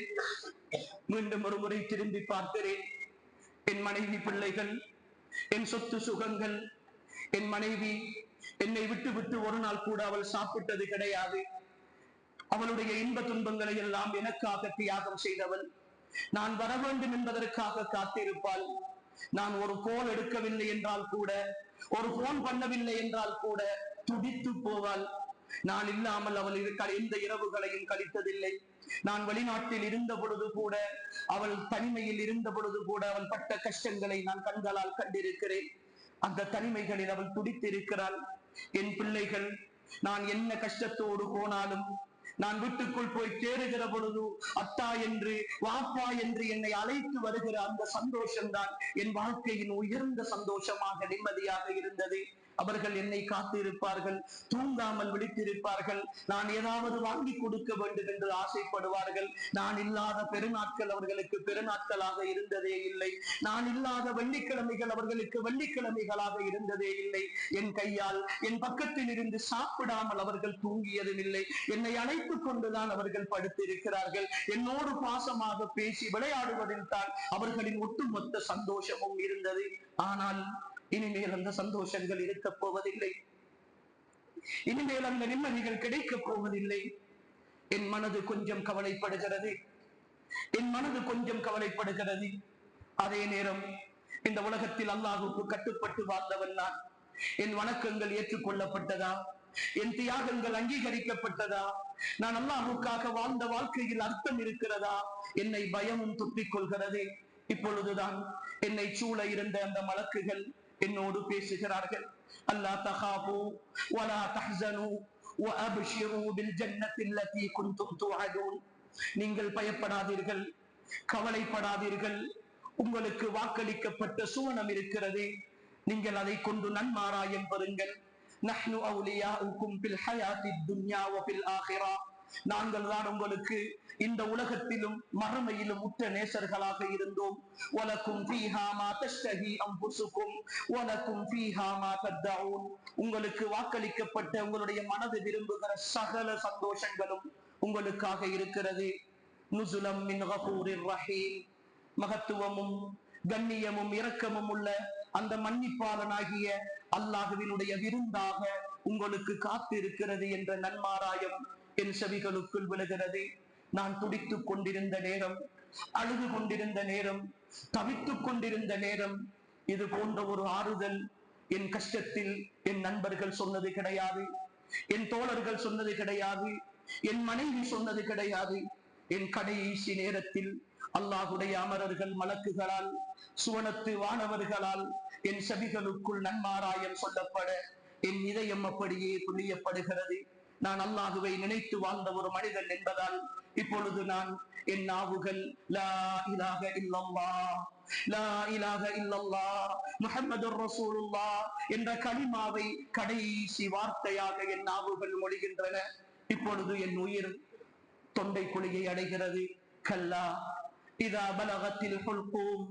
மீண்டும் ஒரு முறை திரும்பி பார்க்கிறேன். என் மனைவி, பிள்ளைகள், என் சொத்து சுகங்கள், என் மனைவி என்னை விட்டு விட்டு ஒரு நாள் கூட அவள் சாப்பிட்டது கிடையாது. அவளுடைய இன்ப துன்பங்களை எல்லாம் எனக்காக தியாகம் செய்தவள். நான் வர வேண்டும் என்பதற்காக காத்திருப்பாள். நான் ஒரு கோல் எடுக்கவில்லை என்றால் கூட, ஒரு போன் பண்ணவில்லை என்றால் கூட துடித்து போவாள். நான் இல்லாமல் அவள் எந்த இரவுகளையும் கழித்ததில்லை. நான் வெளிநாட்டில் இருந்த பொழுது கூட, அவள் தனிமையில் இருந்த பொழுது கூட அவள் பட்ட கஷ்டங்களை நான் கண்களால் கண்டிருக்கிறேன். அந்த தனிமைகளில் அவள் துடித்திருக்கிறாள். என் பிள்ளைகள் நான் என்ன கஷ்டத்தோடு போனாலும் நான் வீட்டுக்குள் போய் தேடுகிற பொழுது அத்தா என்று வாப்பா என்று என்னை அழைத்து வருகிற அந்த சந்தோஷம்தான் என் வாழ்க்கையின் உயர்ந்த சந்தோஷமாக நிம்மதியாக இருந்தது. அவர்கள் என்னை காத்திருப்பார்கள், தூங்காமல் விழித்திருப்பார்கள். நான் ஏதாவது வாங்கி கொடுக்க வேண்டும் என்று ஆசைப்படுவார்கள். நான் இல்லாத பெருநாட்கள் அவர்களுக்கு பெருநாட்களாக இருந்ததே இல்லை. நான் இல்லாத வெள்ளிக்கிழமைகள் அவர்களுக்கு வெள்ளிக்கிழமைகளாக இருந்ததே இல்லை. என் கையால் என் பக்கத்தில் இருந்து சாப்பிடாமல் அவர்கள் தூங்கியதும் இல்லை. என்னை அழைத்துக் கொண்டுதான் அவர்கள் படுத்திருக்கிறார்கள். என்னோடு பாசமாக பேசி விளையாடுவதில் தான் அவர்களின் ஒட்டுமொத்த சந்தோஷமும் இருந்தது. ஆனால் இனிமேல் அந்த சந்தோஷங்கள் இருக்க போவதில்லை. இனிமேல் அந்த நிம்மதிகள் கிடைக்கப் போவதில்லை. என் மனது கொஞ்சம் கவலைப்படுகிறது. என் மனது கொஞ்சம் கவலைப்படுகிறது. அதே நேரம் இந்த உலகத்தில் அல்லாஹுக்கு கட்டுப்பட்டு வாழ்ந்தவன் நான். என் வணக்கங்கள் ஏற்றுக்கொள்ளப்பட்டதா? என் தியாகங்கள் அங்கீகரிக்கப்பட்டதா? நான் அல்லாஹுக்காக வாழ்ந்த வாழ்க்கையில் அர்த்தம் இருக்கிறதா? என்னை பயமும் துப்பிக் கொள்கிறது. இப்பொழுதுதான் என்னை சூழ இருந்த அந்த மலக்குகள் என்னோடு பேசுகிறார்கள். அல்லா தகாபு வலா தஹ்ஸனு வஅப்ஷிரு பில் ஜன்னத்தி அல்லதி குன்தும் துஅதுன். நீங்கள் பயப்படாதீர்கள், கவலைப்படாதீர்கள். உங்களுக்கு வாக்களிக்கப்பட்ட சுவனம் இருக்கிறது. நீங்கள் அதை கொண்டு நன்மாராயம் பெறுங்கள். நஹ்னு அவுலியாஉக்கும் பில் ஹயாத்தித் துன்யா வ பில் ஆகிரா. நாங்கள் தான் உங்களுக்கு இந்த உலகத்திலும் மறுமையிலும் உற்ற நேசர்களாக இருந்தோம். வலக்கும் ஃபீஹா மா தஷ்தஹி அன்ஃபுசுக்கும் வலக்கும் ஃபீஹா மா தத்தஊன். உங்களுக்கு வாக்களிக்கப்பட்ட உங்களுடைய மனது விரும்புகிற சகல சந்தோஷங்களும் உங்களுக்காக இருக்கிறது. நுஸுலம் மின் கஃபூரிர் ரஹீம். மகத்துவமும் கண்ணியமும் இரக்கமும் உள்ள அந்த மன்னிப்பாளனாகிய அல்லாஹுவினுடைய விருந்தாக உங்களுக்கு காத்து இருக்கிறது என்ற நன்மாராயம் என் செவிகளுக்குள் விழுகிறது. நான் துடித்துக் கொண்டிருந்த நேரம், அழுது கொண்டிருந்த நேரம், தவித்துக் கொண்டிருந்த நேரம், இது போன்ற ஒரு ஆறுதல் என் கஷ்டத்தில் என் நண்பர்கள் சொன்னது கிடையாது, என் தோழர்கள் சொன்னது கிடையாது, என் மனைவி சொன்னது கிடையாது. என் கடைசி நேரத்தில் அல்லாஹுடைய அமரர்கள் மலக்குகளால், சுவனத்து வானவர்களால் என் செவிகளுக்குள் நன்மாராயம் சொல்லப்பட என் இதயம் அப்படியே துணியப்படுகிறது. நான் அல்லாஹுவை நினைத்து வாழ்ந்த ஒரு மனிதன் என்பதால் இப்பொழுது நான் என் நாவுகள் லா இலாஹ இல்லல்லாஹ், லா இலாஹ இல்லல்லாஹ் முஹம்மதுர் ரசூலுல்லாஹ் என்ற கலிமாவை கடைசி வார்த்தையாக என் நாவுகள் மொழிகின்றன. இப்பொழுது என் உயிர் தொண்டை குழியை அடைகிறது. கல்லா إذا بلغت الحلقوم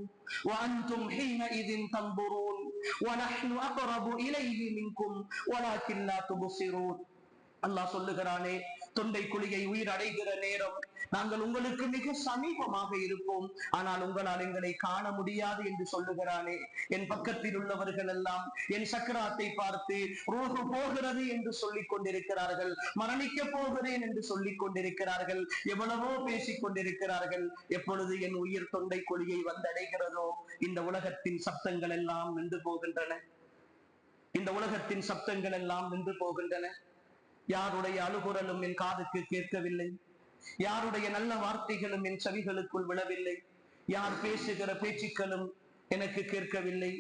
وأنتم حينئذ تنظرون ونحن أقرب إليه منكم ولكن لا تبصرون. அல்லாஹ் சொல்லுகிறானே, தொண்டை குழியை உயிர் அடைகிற நேரம் நாங்கள் உங்களுக்கு மிக சமீபமாக இருப்போம், ஆனால் உங்களால் எங்களை காண முடியாது என்று சொல்லுகிறானே. என் பக்கத்தில் உள்ளவர்கள் எல்லாம் என் சக்கராத்தை பார்த்து ரூஹு போகிறது என்று சொல்லிக் கொண்டிருக்கிறார்கள், மரணிக்க போகிறேன் என்று சொல்லிக் கொண்டிருக்கிறார்கள், எவ்வளவோ பேசிக் கொண்டிருக்கிறார்கள். எப்பொழுது என் உயிர் தொண்டை குழியை வந்தடைகிறதோ இந்த உலகத்தின் சப்தங்கள் எல்லாம் நின்று போகின்றன. இந்த உலகத்தின் சப்தங்கள் எல்லாம் நின்று போகின்றன. யாருடைய அழுகுரலும் என் காதுக்கு கேட்கவில்லை, யாருடைய நல்ல வார்த்தைகளும் என் செவிகளுக்குள் விழவில்லை, யார் பேசுகிற பேச்சுக்களும் எனக்கு கேட்கவில்லை.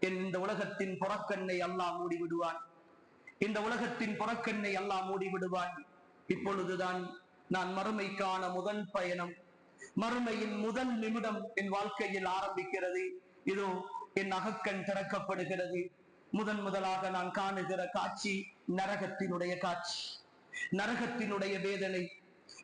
இந்த உலகத்தின் புறக்கண்ணை அல்லாஹ் மூடிவிடுவான். இந்த உலகத்தின் புறக்கண்ணை அல்லாஹ் மூடிவிடுவான். இப்பொழுதுதான் நான் மறுமைக்கான முதல் பயணம், மறுமையின் முதல் நிமிடம் என் வாழ்க்கையில் ஆரம்பிக்கிறது. இதோ என் அகக்கண் திறக்கப்படுகிறது. முதலாக நான் காணுகிற காட்சி நரகத்தினுடைய காட்சி, நரகத்தினுடைய வேதனை.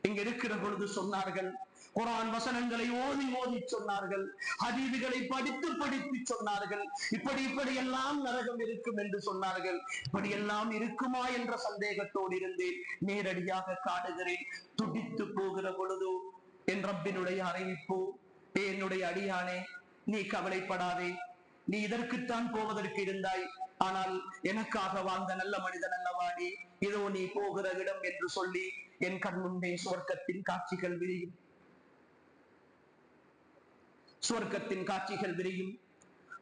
இங்க இருக்கிற பொழுது சொன்னார்கள், குர்ஆன் வசனங்களை ஓதி ஓதி சொன்னார்கள், ஹதீதுகளை படித்து படித்து சொன்னார்கள். இப்படி எல்லாம் நரகம் இருக்கும் என்று சொன்னார்கள். இப்படி எல்லாம் இருக்குமா என்ற சந்தேகத்தோடு இருந்தேன். நேரடியாக காணுகிறேன். துடித்து போகிற பொழுது என் ரப்பினுடைய அறிவிப்பு, என்னுடைய அடியானே, நீ கவலைப்படாதே, நீ இதற்குத்தான் போவதற்கு இருந்தாய், ஆனால் எனக்காக வாழ்ந்த நல்ல மனிதன் அல்லவாடி, இதோ நீ போகிற இடம் என்று சொல்லி என் கண் முன்னே சுவர்க்கத்தின் காட்சிகள் விரியும். சுவர்க்கத்தின் காட்சிகள் விரியும்.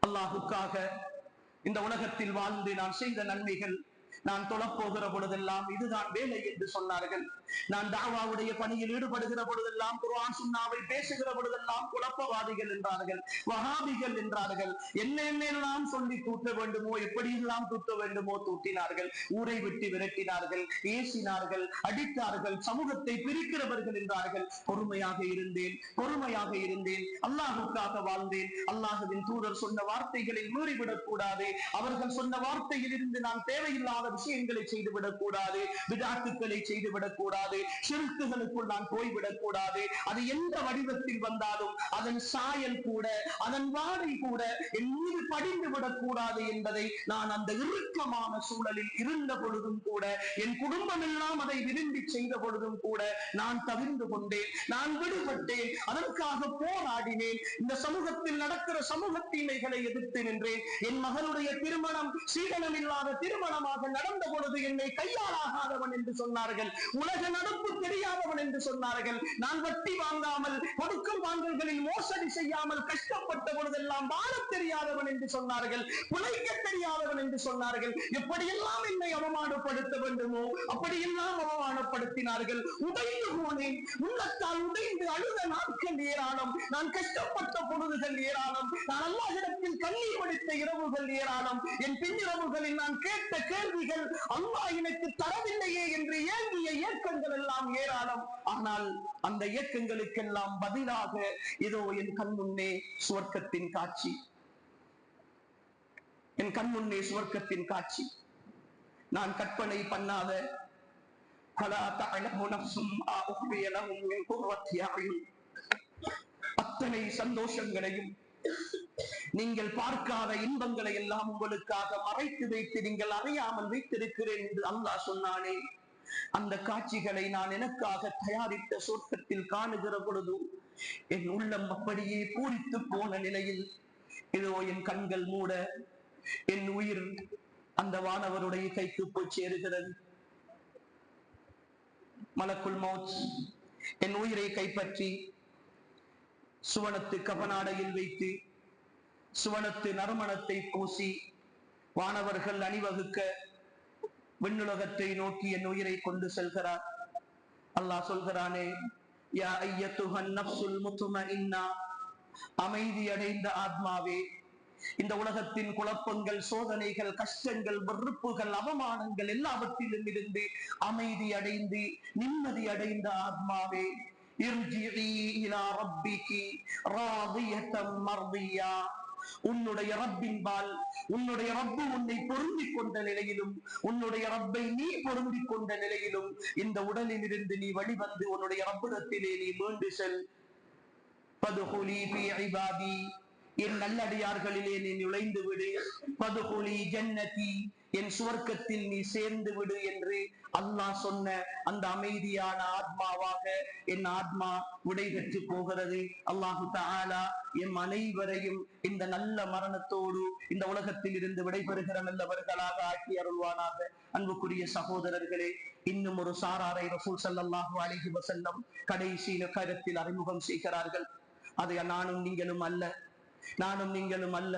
அல்லாஹுக்காக இந்த உலகத்தில் வாழ்ந்து நான் செய்த நன்மைகள் நான் தொழப்போகிற பொழுதெல்லாம் இதுதான் வேலை என்று சொன்னார்கள். நான் தாவாவுடைய பணியில் ஈடுபடுகிற பொழுதெல்லாம், குர்ஆன் சுன்னாவை பேசுகிற பொழுதெல்லாம் குழப்பவாதிகள் என்றார்கள், வஹாபிகள் என்றார்கள். என்னென்னெல்லாம் சொல்லி தூட்ட வேண்டுமோ, எப்படியெல்லாம் தூட்ட வேண்டுமோ தூட்டினார்கள். ஊரை விட்டு விரட்டினார்கள், ஏசினார்கள், அடித்தார்கள், சமூகத்தை பிரிக்கிறவர்கள் என்றார்கள். பொறுமையாக இருந்தேன், அல்லாஹுக்காக வாழ்ந்தேன். அல்லாஹுவின் தூதர் சொன்ன வார்த்தைகளை மீறிவிடக் கூடாது. அவர்கள் சொன்ன வார்த்தையில் இருந்து நான் தேவையில்லாத விஷயங்களை செய்துவிடக் கூடாது, விதாத்துக்களை செய்துவிடக் கூடாது, ஷிர்க்குகளுக்குள் நான் போய்விடக் கூடாது. அது எந்த வடிவத்தில் வந்தாலும் அதன் சாயல் கூட, அதன் வாடை கூட என் மீது படிந்து விடக் கூடாது என்பதை நான் அந்த இறுக்கமான சூழலில் இருந்த பொழுதும் கூட, என் குடும்பம் எல்லாம் அதை விரும்பி செய்த பொழுதும் கூட நான் தவிர்ந்து கொண்டேன், நான் விடுபட்டேன். அதற்காக போராடினேன். இந்த சமூகத்தில் நடக்கிற சமூக தீமைகளை எதிர்த்து நின்றேன். என் மகளுடைய திருமணம் சீதனம் இல்லாத திருமணமாக நடந்த பொழுது என்னை கையாளாகாதவன் என்று சொன்னார்கள், உலக நடப்பு தெரியாதவன் என்று சொன்னார்கள். நான் வட்டி வாங்காமல், கொடுக்கல் வாங்கல்களில் மோசடி செய்யாமல் கஷ்டப்பட்ட பொழுதெல்லாம் வாழ தெரியாதவன் என்று சொன்னார்கள், உழைக்க தெரியாதவன் என்று சொன்னார்கள். எப்படியெல்லாம் என்னை அவமானப்படுத்த வேண்டுமோ அப்படியெல்லாம் அவமானப்படுத்தினார்கள். உடைந்து போனேன், உள்ளத்தால் உடைந்து அழுத நாட்கள் ஏராளம், நான் கஷ்டப்பட்ட பொழுதுகள் ஏராளம், நான் அல்லாஹ்விடத்தில் கண்ணீர் வடித்த இரவுகள் ஏராளம். என் பின்னிரவுகளில் நான் கேட்ட கேள்விகள், அல்லாஹ் எனக்கு தரவில்லையே என்று ஏங்கிய இயக்கங்கள் எல்லாம் ஏராளம். ஆனால் அந்த இயக்கங்களுக்கெல்லாம் பதிலாக இதோ என் கண் முன்னே சுவர்க்கத்தின் காட்சி, என் கண் முன்னே சுவர்க்கத்தின் காட்சி. நான் கற்பனை பண்ணாத அத்தனை சந்தோஷங்களையும், நீங்கள் பார்க்காத இன்பங்களை எல்லாம் உங்களுக்காக மறைத்து வைத்து நீங்கள் அறியாமல் வைத்திருக்கிறேன் என்று அல்லாஹ் சொன்னானே. அந்த காட்சிகளை நான் எனக்காக தயாரித்த சொர்க்கத்தில் காணுகிற பொழுது என் உள்ளம் அப்படியே பூரித்து போன நிலையில் இதோ என் கண்கள் மூட என் உயிர் அந்த வானவருடைய கைக்கு போய் சேருகிறது. மலக்குல் மௌத் என் உயிரை கைப்பற்றி சுவனத்து கபனாடையில் வைத்து சுவனத்து நறுமணத்தை பூசி வானவர்கள் அணிவகுக்க விண்ணுலகத்தை நோக்கி என் உயிரை கொண்டு செல்கிறார். அல்லாஹ் சொல்கிறானே, யா அய்யத்துஹன் நஃப்ஸுல் முத்மஇன்னா, அமைதி அடைந்த ஆத்மாவே, இந்த உலகத்தின் குழப்பங்கள், சோதனைகள், கஷ்டங்கள், வெறுப்புகள், அவமானங்கள் எல்லாவற்றிலும் இருந்து அமைதி அடைந்து நிம்மதி அடைந்த ஆத்மாவே, இர்ஜிஇ இலா ரப்பிகி ராதியத்தம் மர்தியா, உன்னுடைய ரப்பின்பால், உன்னுடைய ரப்பு உன்னை பொருந்திக் கொண்ட நிலையிலும், உன்னுடைய ரப்பை நீ பொருந்திக் கொண்ட நிலையிலும் இந்த உடலில் இருந்து நீ வழிவந்து உன்னுடைய ரப்பிடத்திலே நீ மீண்டு செல். பதுகுலி ஃபீ இபாதி, என் நல்லடியார்களிலே நீ நுழைந்து விடு. பதுகுலி ஜன்னதி, என் சுவர்க்கத்தில் நீ சேர்ந்து விடு என்று அல்லாஹ் சொன்ன அந்த அமைதியான ஆத்மாவாக என் ஆத்மா விடைபெற்று போகிறது. அல்லாஹு தஆலா எம் அனைவரையும் இந்த நல்ல மரணத்தோடு இந்த உலகத்தில் இருந்து விடைபெறுகிற நல்லவர்களாக ஆக்கி அருள்வானாக. அன்புக்குரிய சகோதரர்களே, இன்னும் ஒரு சாராரை ரசூல் ஸல்லல்லாஹு அலைஹி வஸல்லம் கடைசி நேரத்தில் அறிமுகம் செய்கிறார்கள். அதை நானும் நீங்களும் அல்ல.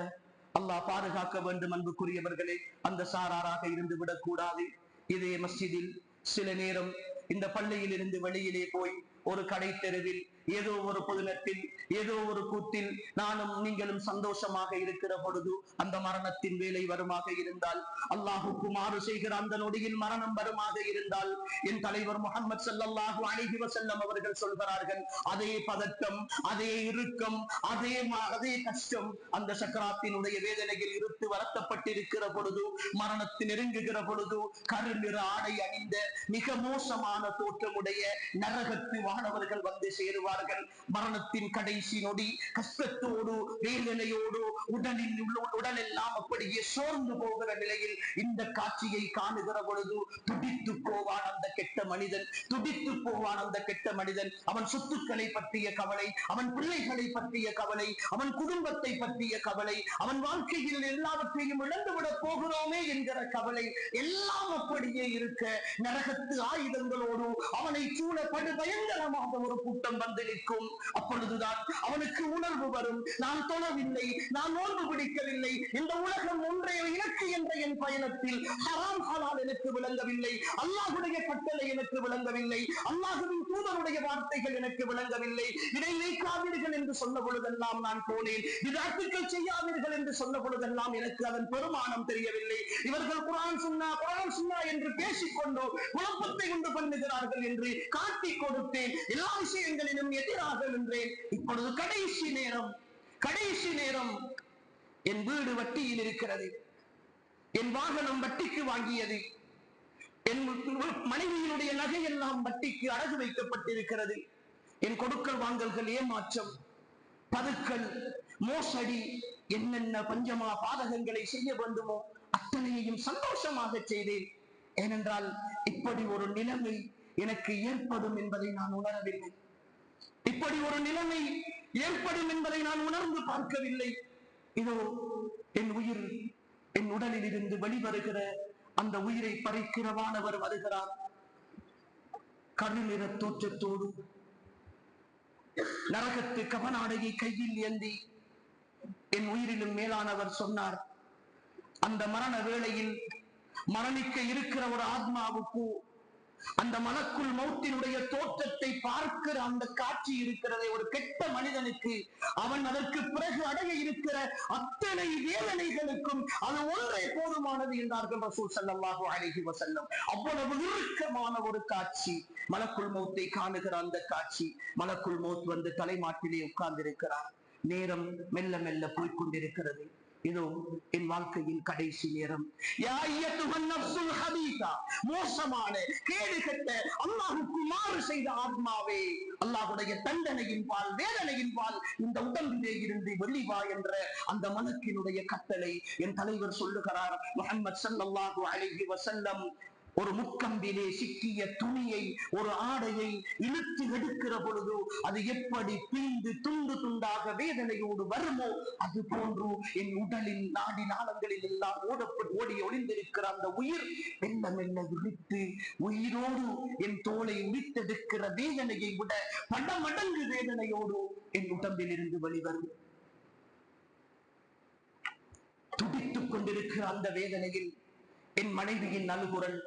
அல்லாஹ் பாதுகாக்க வேண்டும். அன்புக்குரியவர்களே, அந்த சாராராக இருந்து விடக் கூடாது. இதே மஸ்ஜிதில் சில நேரம் இந்த பள்ளியில் இருந்து வெளியிலே போய் ஒரு கடை தெருவில் ஏதோ ஒரு புதினத்தில் ஏதோ ஒரு கூத்தில் நானும் நீங்களும் சந்தோஷமாக இருக்கிற பொழுது அந்த மரணத்தின் வேலை வருமாக இருந்தால், அல்லாஹுக்கு மாறு செய்கிற அந்த நொடியில் மரணம் வருமாக இருந்தால், என் தலைவர் முஹம்மது ஸல்லல்லாஹு அலைஹி வஸல்லம் அவர்கள் சொல்கிறார்கள், அதே பதட்டம், அதே இறுக்கம், அதே கஷ்டம் அந்த சக்கராத்தினுடைய வேதனையில் இருத்து வருத்தப்பட்டிருக்கிற பொழுது, மரணத்தை நெருங்குகிற பொழுது கருநிற ஆடை அணிந்த மிக மோசமான தோற்றமுடைய நரகத்து வானவர்கள் வந்து சேருவார்கள். மரணத்தின் கடைசி நொடி கஷ்டத்தோடு வேதனையோடு உடல் எல்லாம் அப்படியே சோர்ந்து போகிற நிலையில் இந்த காட்சியை காணுகிற பொழுது துடித்து போவான் அந்த கெட்ட மனிதன். அவன் சொத்துக்களை பற்றிய கவலை, அவன் பிள்ளைகளை பற்றிய கவலை, அவன் குடும்பத்தை பற்றிய கவலை, அவன் வாழ்க்கையில் எல்லாவற்றையும் இழந்துவிடப் போகிறோமே என்கிற கவலை எல்லாம் அப்படியே இருக்க, நரகத்து ஆயுதங்களோடு அவனை சூழ படு பயங்கரமாக ஒரு கூட்டம் வந்து வந்து நிற்கும். அப்பொழுதுதான் அவனுக்கு உணர்வு வரும், நான் தொழவில்லை, நான் நோன்பு பிடிக்கவில்லை, இந்த உலகம் ஒன்றே இலக்கு என்ற என் பயணத்தில் ஹராம் ஹலால் எனக்கு விளங்கவில்லை, அல்லாஹுடைய கட்டளை எனக்கு விளங்கவில்லை, அல்லாஹுவின் தூதருடைய வார்த்தைகள் எனக்கு விளங்கவில்லை, இதை வைக்காதீர்கள் என்று சொன்ன பொழுதெல்லாம் நான் போனேன், விதாத்துக்கள் செய்யாதீர்கள் என்று சொன்ன பொழுதெல்லாம் எனக்கு அதன் பெருமானம் தெரியவில்லை. இவர்கள் குர்ஆன் சுன்னா என்று பேசிக்கொண்டு குழப்பத்தை உண்டு பண்ணுகிறார்கள் என்று காட்டிக் கொடுத்தேன், எல்லா விஷயங்களிலும் எதிராக நின்றேன். இப்பொழுது கடைசி நேரம் என் வீடு வட்டியில் இருக்கிறது, என் வாகனம் வட்டிக்கு வாங்கியது, என் மனைவியினுடைய நகை எல்லாம் வட்டிக்கு அடகு வைக்கப்பட்டிருக்கிறது, என் கொடுக்கல் வாங்கல்கள் ஏமாற்றம், பதுக்கல், மோசடி, என்னென்ன பஞ்சமா பாதகங்களை செய்ய வேண்டுமோ அத்தனையையும் சந்தோஷமாக செய்தேன். ஏனென்றால் இப்படி ஒரு நிலைமை எனக்கு ஏற்படும் என்பதை நான் உணரவில்லை, இப்படி ஒரு நிலைமை ஏற்படும் என்பதை நான் உணர்ந்து பார்க்கவில்லை. இதோ என் உயிர் என் உடலில் இருந்து வெளிவருகிற அந்த உயிரை பறிக்கிறவானவர் வருகிறார். கருநிற தோற்றத்தோடு நரகத்து கவனாடையை கையில் ஏந்தி என் உயிரிலும் மேலானவர் சொன்னார், அந்த மரண வேளையில் மரணிக்க இருக்கிற ஒரு ஆத்மாவுக்கு அந்த மலக்குள் மௌத்தினுடைய தோற்றத்தை பார்க்கிற அந்த காட்சி இருக்கிறதை ஒரு கெட்ட மனிதனுக்கு அவன் அதற்கு பிறகு அடைய இருக்கிற அத்தனை வேதனைகளுக்கும் அது ஒன்றே போதுமானது என்றார்கள் ரசூல் ஸல்லல்லாஹு அலைஹி வஸல்லம். அவ்வளவு இறுக்கமான ஒரு காட்சி, மலக்குள் மௌத்தை காணுகிற அந்த காட்சி. மலக்குள் மௌத் வந்து தலைமாட்டிலே உட்கார்ந்திருக்கிறார். நேரம் மெல்ல மெல்ல போய்கொண்டிருக்கிறது. இதோ என் வாழ்க்கையின் கடைசி நேரம். மோசமான கேடுகட்ட அல்லாஹ்வுக்கு மாறு செய்த ஆத்மாவே, அல்லாஹ்வுடைய தண்டனையின் பால், வேதனையின் பால் இந்த உடம்பிலே இருந்து வெளிவா என்ற அந்த மலக்கினுடைய கட்டளை. என் தலைவர் சொல்லுகிறார், முஹம்மது ஸல்லல்லாஹு அலைஹி வஸல்லம் ஒரு முக்கம்பிலே சிக்கிய துணியை, ஒரு ஆடையை இழுத்து எடுக்கிற பொழுது அது எப்படி பிரிந்து துண்டு துண்டாக வேதனையோடு வருமோ அது போன்று என் உடலின் நாடி நாளங்களில் எல்லாம் ஓடி ஒளிந்திருக்கிற அந்த உயிர் மெல்ல மெல்ல விழித்து உயிரோடு என் தோலை உரித்தெடுக்கிற வேதனையை விட பல மடங்கு வேதனையோடு என் உடம்பில் இருந்து வெளிவரும். துடித்துக் கொண்டிருக்கிற அந்த வேதனையில் என் மனைவியின் அழுகுரல்,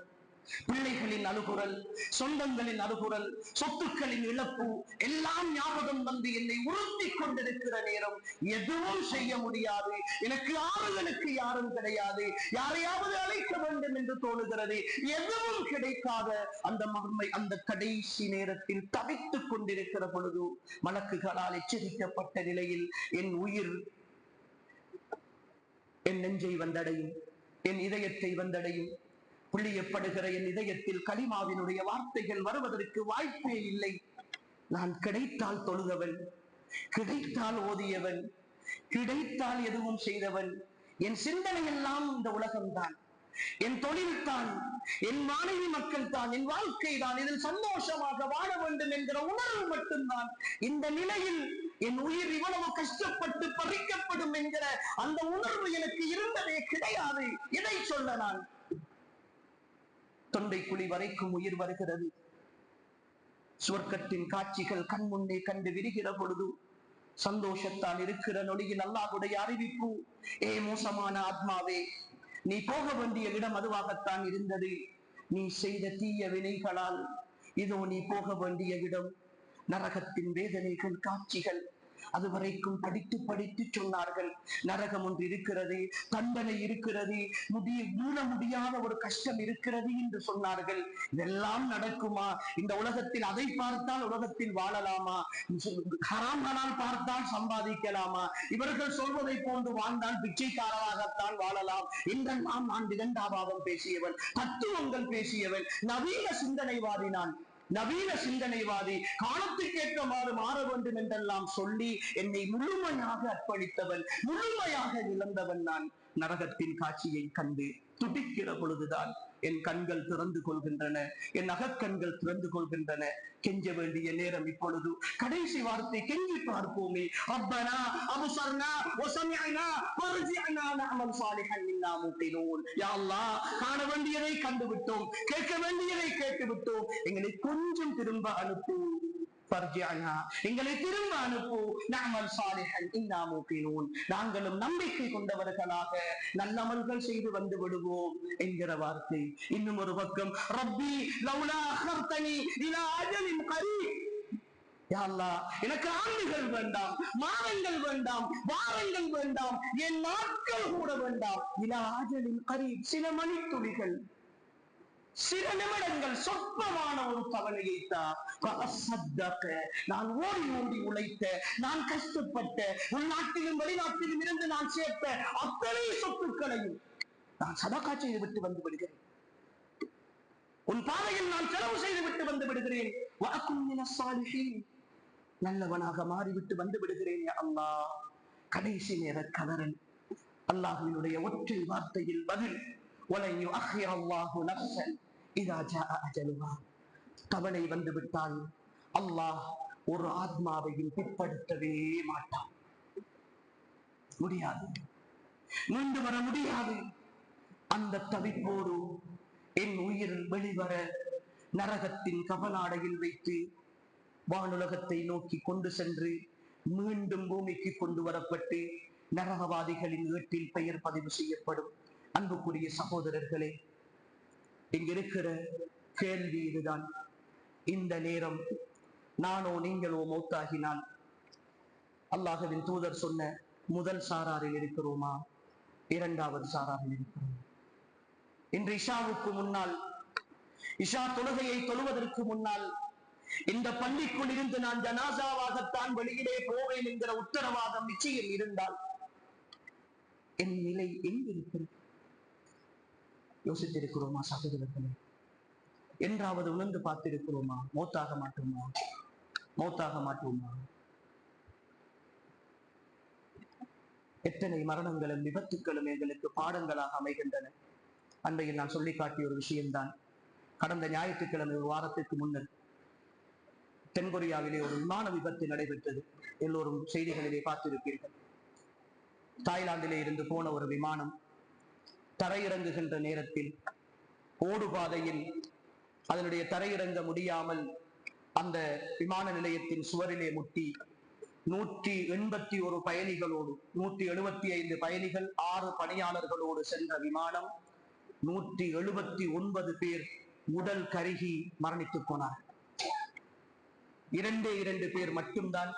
பிள்ளைகளின் அழுகுரல், சொந்தங்களின் அழுகுரல், சொத்துக்களின் இழப்பு எல்லாம் ஞாபகம் வந்து என்னை உறுத்தி கொண்டிருக்கிற நேரம். எதுவும் செய்ய முடியாது, எனக்கு ஆறுதலுக்கு யாரும் கிடையாது, யாரையாவது அழைக்க வேண்டும் என்று தோணுகிறது, எதுவும் கிடைக்காத அந்த கடைசி நேரத்தில் தவித்துக் கொண்டிருக்கிற பொழுது மலக்குகளால் எச்சரிக்கப்பட்ட நிலையில் என் உயிர் என் நெஞ்சை வந்தடையும், என் இதயத்தை வந்தடையும். புள்ளியப்படுகிற என் இதயத்தில் கலிமாவினுடைய வார்த்தைகள் வருவதற்கு வாய்ப்பே இல்லை. நான் கிடைத்தால் தொழுதவன், கிடைத்தால் ஓதியவன், கிடைத்தால் எதுவும் செய்தவன். என் சிந்தனை எல்லாம் இந்த உலகம்தான், என் தொழில் தான், என் மனைவி மக்கள் தான், என் வாழ்க்கை தான், இதில் சந்தோஷமாக வாழ வேண்டும் என்கிற உணர்வு மட்டும்தான். இந்த நிலையில் என் உயிர் இவ்வளவு கஷ்டப்பட்டு பறிக்கப்படும் என்கிற அந்த உணர்வு எனக்கு இருந்ததே கிடையாது. இதை சொல்ல நான் தொண்டை குழி வரைக்கும் உயிர் வருகிறது. சுவர்க்கத்தின் காட்சிகள் கண் முன்னே கண்டு விரிகிற பொழுது சந்தோஷத்தால் இருக்கிற நொடியில் அல்லாஹ்வுடைய அறிவிப்பு, ஏ மோசமான ஆத்மாவே, நீ போக வேண்டிய இடம் அதுவாகத்தான் இருந்தது. நீ செய்த தீய வினைகளால் இதோ நீ போக வேண்டிய இடம் நரகத்தின் வேதனைகள், காட்சிகள். அதுவரைக்கும் படித்து சொன்னார்கள், நரகம் ஒன்று இருக்கிறது, தண்டனை இருக்கிறது, மூட முடியாத ஒரு கஷ்டம் இருக்கிறது என்று சொன்னார்கள். இதெல்லாம் நடக்குமா? இந்த உலகத்தில் அதை பார்த்தால் உலகத்தில் வாழலாமா? ஹராம் ஹலால் பார்த்தால் சம்பாதிக்கலாமா? இவர்கள் சொல்வதை போன்று வாழ்ந்தால் பிச்சைக்காரராகத்தான் வாழலாம் என்றெல்லாம் நான் விதண்டாபாவம் பேசியவன், தத்துவங்கள் பேசியவன், நவீன சிந்தனைவாதி. நான் நவீன சிந்தனைவாதி, காலத்துக்கேற்றவாறு மாற வேண்டும் என்றெல்லாம் சொல்லி என்னை முழுமையாக அர்ப்பணித்தவன், முழுமையாக இழந்தவன் நான். நரகத்தின் காட்சியை கண்டு துடிக்கிற பொழுதுதான் என் கண்கள் திறந்து கொள்கின்றன, என் அகக்கண்கள் திறந்து கொள்கின்றன. கெஞ்ச வேண்டிய நேரம் இப்பொழுது. கடைசி வார்த்தை கெஞ்சி பார்ப்போமே. ரப்பனா அப்ஸர்னா வஸமிஅனா ஃபர்ஜிஅனா நஅமல் ஸாலிஹன் இன்னா மூகினூன். யா அல்லாஹ், காண வேண்டியதை கண்டு விட்டோம், கேட்க வேண்டியதை கேட்டு விட்டோம், எங்களை கொஞ்சம் திரும்ப அனுப்பு, எங்களை திரும்ப அனுப்பு, நஅமல் சாலிஹன் இன்னா மூகினூன், நாங்களும் நம்பிக்கை கொண்டவர்களாக நல்லமல்கள் செய்து வந்து விடுவோம் என்கிற வார்த்தை. இன்னும் ஒரு பக்கம், ரப்பி லவ்லா அഖர்தனி இலா அஜலின் கரீப், யா அல்லாஹ் எனக்கு ஆண்டுகள் வேண்டாம், மாதங்கள் வேண்டாம், வாரங்கள் வேண்டாம், என் நாட்கள் கூட வேண்டாம், இலா அஜலின் கரீப், சில மணித்துளிகள், சில நிமிடங்கள், சொற்பமான ஒரு கவலையைத்தா. நான் ஓடி ஓடி உழைத்த, நான் கஷ்டப்பட்ட, உள்நாட்டிலும் வெளிநாட்டிலும் இருந்து நான் சேர்த்த அத்தனை சொத்துக்களையும் நான் சதகா செய்து விட்டு வந்து விடுகிறேன். உன் பாதையில் நான் செலவு செய்து விட்டு வந்து விடுகிறேன். நல்லவனாக மாறிவிட்டு வந்து விடுகிறேன். அல்லாஹ், கடைசி நேர கதறல், அல்லாஹ்வினுடைய ஒற்றை வார்த்தையில் பதில், கவலை வந்துவிட்டால் அல்லாஹ் ஒரு ஆத்மாவையும் பிற்படுத்தவே மாட்டான். முடியாது, மீண்டு வர முடியாது. அந்த தவிப்போடு என் உயிர் வெளிவர நரகத்தின் கவலாடையில் வைத்து வானுலகத்தை நோக்கி கொண்டு சென்று மீண்டும் பூமிக்கு கொண்டு வரப்பட்டு நரகவாதிகளின் வீட்டில் பெயர் பதிவு செய்யப்படும். அன்புக்குரிய சகோதரர்களே, இங்கிருக்கிற கேள்வி இதுதான். இந்த நேரம் நானோ நீங்களோ மௌத்தாகினால் அல்லாஹ்வின் தூதர் சொன்ன முதல் சாராரில் இருக்கிறோமா, இரண்டாவது சாராரில் இருக்கிறோம்? இன்று இஷாவுக்கு முன்னால், இஷா தொழுகையை தொழுவதற்கு முன்னால், இந்த பள்ளிக்குள் இருந்து நான் ஜனாசாவாகத்தான் வெளியிலே போவேன் என்கிற உத்தரவாதம் நிச்சயம் இருந்தால் என் நிலை எங்கிருக்கிறது? யோசித்திருக்கிறோமா சகோதரர்களே? என்றாவது உணர்ந்து பார்த்திருக்கிறோமா? மௌத்தாக மாட்டோமா? மௌத்தாக மாட்டோமா? எத்தனை மரணங்களும் விபத்துக்களும் எங்களுக்கு பாடங்களாக அமைகின்றன. அன்றையில் நான் சொல்லி காட்டிய ஒரு விஷயம்தான். கடந்த ஞாயிற்றுக்கிழமை, ஒரு வாரத்திற்கு முன்னர், தென்கொரியாவிலே ஒரு விமான விபத்து நடைபெற்றது. எல்லோரும் செய்திகளிலே பார்த்திருப்பீர்கள். தாய்லாந்திலே இருந்து போன ஒரு விமானம் தரையிறங்குகின்ற நேரத்தில் ஓடுபாதையில் அதனுடைய தரையிறங்க முடியாமல் அந்த விமான நிலையத்தின் சுவரிலே முட்டி 181 பயணிகளோடு, 175 பயணிகள், 6 பணியாளர்களோடு சென்ற விமானம் 179 பேர் உடல் கருகி மரணித்துப் போனார். 2 பேர் மட்டும்தான்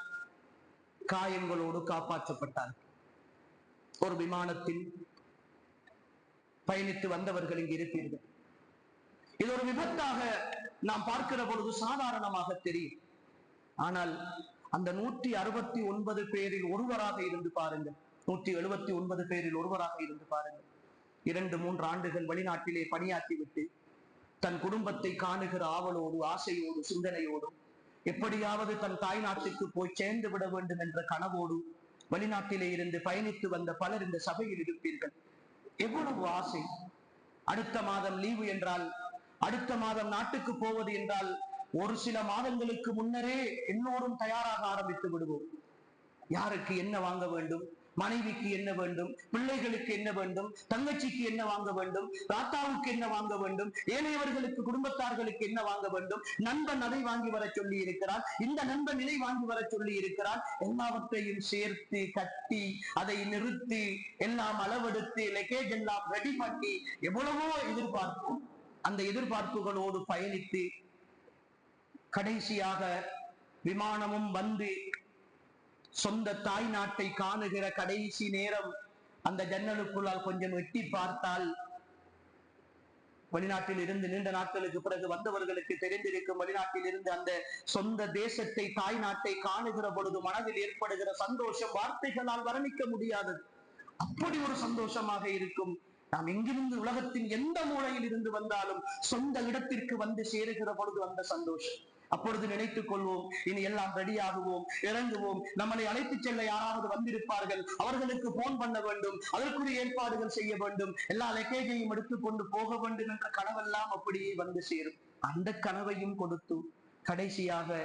காயங்களோடு காப்பாற்றப்பட்டார். ஒரு விமானத்தில் பயணித்து வந்தவர்கள் இங்கு இருப்பீர்கள். இது ஒரு விபத்தாக நாம் பார்க்கிற பொழுது சாதாரணமாக தெரியும். ஆனால் அந்த 169 பேரில் ஒருவராக இருந்து பாருங்கள். 179 பேரில் ஒருவராக இருந்து பாருங்கள். 2-3 ஆண்டுகள் வெளிநாட்டிலே பணியாற்றிவிட்டு தன் குடும்பத்தை காணுகிற ஆவலோடு, ஆசையோடு, சிந்தனையோடு, எப்படியாவது தன் தாய் நாட்டுக்கு போய் சேர்ந்து விட வேண்டும் என்ற கனவோடு வெளிநாட்டிலே இருந்து பயணித்து வந்த பலர் இந்த சபையில் இருப்பீர்கள். எவ்வளவு ஆசை! அடுத்த மாதம் லீவு என்றால், அடுத்த மாதம் நாட்டுக்கு போவது என்றால், ஒரு சில மாதங்களுக்கு முன்னரே எல்லோரும் தயாராக ஆரம்பித்து விடுவோம். யாருக்கு என்ன வாங்க வேண்டும், மனைவிக்கு என்ன வேண்டும், பிள்ளைகளுக்கு என்ன வேண்டும், தங்கச்சிக்கு என்ன வாங்க வேண்டும், தாத்தாவுக்கு என்ன வாங்க வேண்டும், ஏனையவர்களுக்கு, குடும்பத்தார்களுக்கு என்ன வாங்க வேண்டும், நண்பன் அதை வாங்கி வர சொல்லி இருக்கிறான், இந்த நண்பன் இதை வாங்கி வர சொல்லி இருக்கிறான். எல்லாவற்றையும் சேர்த்து கட்டி அதை நிறுத்தி எல்லாம் அளவெடுத்து லக்கேஜ் எல்லாம் ரெடி பண்ணி எவ்வளவோ எதிர்பார்ப்போம். அந்த எதிர்பார்ப்புகளோடு பயணித்து கடைசியாக விமானமும் வந்து சொந்த தாய் நாட்டை காணுகிற கடைசி நேரம், அந்த ஜன்னலுக்குள்ளால் கொஞ்சம் எட்டி பார்த்தால், வெளிநாட்டில் இருந்து நீண்ட நாட்களுக்கு பிறகு வந்தவர்களுக்கு தெரிந்திருக்கும், வெளிநாட்டில் இருந்து அந்த சொந்த தேசத்தை, தாய் நாட்டை காணுகிற பொழுது மனதில் ஏற்படுகிற சந்தோஷம் வார்த்தைகளால் வர்ணிக்க முடியாதது. அப்படி ஒரு சந்தோஷமாக இருக்கும். நாம் எங்கிருந்து, உலகத்தின் எந்த மூலையில் இருந்து வந்தாலும் சொந்த இடத்திற்கு வந்து சேருகிற பொழுது அந்த சந்தோஷம். அப்பொழுது நினைத்துக் கொள்வோம், இனி எல்லாம் ரெடியாகுவோம், இறங்குவோம், நம்மளை அழைத்துச் செல்ல யாராவது வந்திருப்பார்கள், அவர்களுக்கு போன் பண்ண வேண்டும், அதற்குரிய ஏற்பாடுகள் செய்ய வேண்டும், எல்லா லக்கேஜையும் எடுத்துக்கொண்டு போக வேண்டும் என்ற கனவெல்லாம் அப்படியே வந்து சேரும். அந்த கனவையும் கொடுத்து கடைசியாக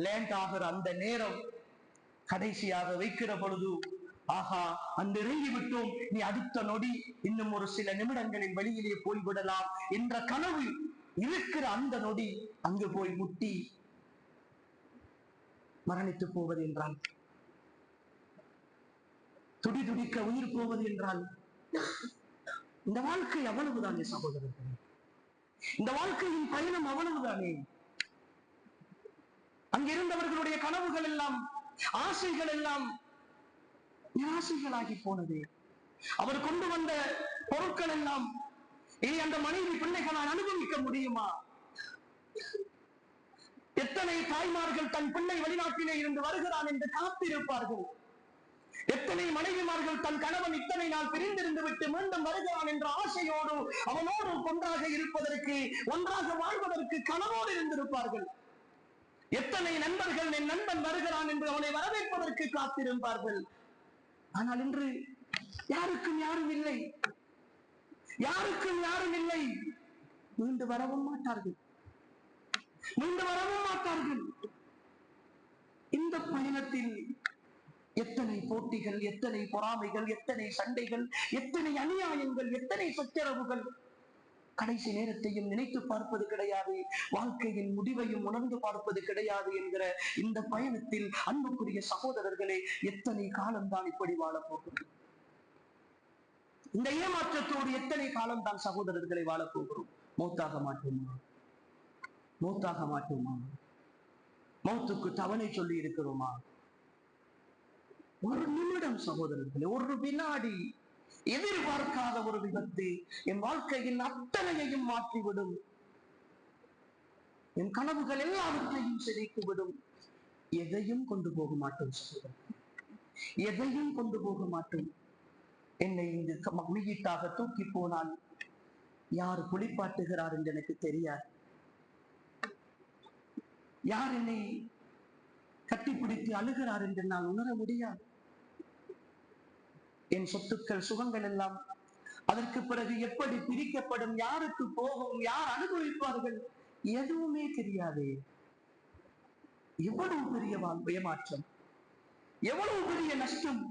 லேண்ட் ஆகிற அந்த நேரம், கடைசியாக வைக்கிற பொழுது, ஆஹா, அந்த இறங்கி விட்டோம், நீ அடுத்த நொடி இன்னும் ஒரு சில நிமிடங்களில் வெளியிலே போய்விடலாம் என்ற கனவு இருக்கிற அந்த நொடி அங்கு போய் முட்டி மரணித்து போவது என்றால், துடி துடிக்க உயிர் போவது என்றால், இந்த வாழ்க்கை அவ்வளவுதானே சகோதரர்களே? இந்த வாழ்க்கையின் பயணம் அவ்வளவுதானே? அங்கிருந்தவர்களுடைய கனவுகள் எல்லாம், ஆசைகள் எல்லாம் நிராசைகளாகி போனது. அவர் கொண்டு வந்த பொருட்கள் எல்லாம் இனி அந்த மனைவி பிள்ளைகளால் அனுபவிக்க முடியுமா? எத்தனை தாய்மார்கள் தன் பிள்ளை வெளிநாட்டிலே இருந்து வருகிறான் என்று காத்திருப்பார்கள். எத்தனை மனைவிமார்கள் தன் கணவன் இத்தனை நாள் பிரிந்திருந்து விட்டு மீண்டும் வருகிறான் என்ற ஆசையோடு அவனோடு ஒன்றாக இருப்பதற்கு, ஒன்றாக வாழ்வதற்கு கனவோடு இருந்திருப்பார்கள். எத்தனை நண்பர்கள் என் நண்பன் வருகிறான் என்று அவனை வரவேற்பதற்கு காத்திருப்பார்கள். ஆனால் இன்று யாருக்கும் யாரும் இல்லை, யாருக்கும் யாரும் இல்லை. மீண்டு வரவும் மாட்டார்கள், மீண்டு வரவும் மாட்டார்கள். இந்த பயணத்தில் எத்தனை போட்டிகள், எத்தனை பொறாமைகள், எத்தனை சண்டைகள், எத்தனை அநியாயங்கள், எத்தனை சச்சரவுகள். கடைசி நேரத்தையும் நினைத்து பார்ப்பது கிடையாது, வாழ்க்கையின் முடிவையும் உணர்ந்து பார்ப்பது கிடையாது என்கிற இந்த பயணத்தில் அன்புக்குரிய சகோதரர்களே, எத்தனை காலம்தான் இப்படி வாழப் போகிறோம்? இந்த ஏமாற்றத்தோடு எத்தனை காலம்தான் சகோதரர்களை வாழப் போகிறோம்? மௌத்தாக மாட்டோமா? மௌத்தாக மாட்டோமா? மௌத்துக்கு தவணை சொல்லி இருக்கிறோமா? ஒரு நிமிடம் சகோதரர்களே, ஒரு வினாடி, எதிர்பார்க்காத ஒரு விபத்து என் வாழ்க்கையின் அத்தனையையும் மாற்றிவிடும். என் கனவுகள் எல்லாவற்றையும் சிதைத்துவிடும். எதையும் கொண்டு போக மாட்டோம் சகோதரர்களே, எதையும் கொண்டு போக மாட்டோம். என்னை இங்கு மீட்டாக தூக்கி போனால் யார் குளிப்பாட்டுகிறார் என்று எனக்கு தெரியாது. யார் என்னை கட்டிப்பிடித்து அழுகிறார் என்று நான் உணர முடியாது. என் சொத்துக்கள், சுகங்கள் எல்லாம் அதற்கு பிறகு எப்படி பிரிக்கப்படும், யாருக்கு போகும், யார் அனுபவிப்பார்கள், எதுவுமே தெரியாது. எவ்வளவு பெரிய ஏமாற்றம், எவ்வளவு பெரிய நஷ்டம்.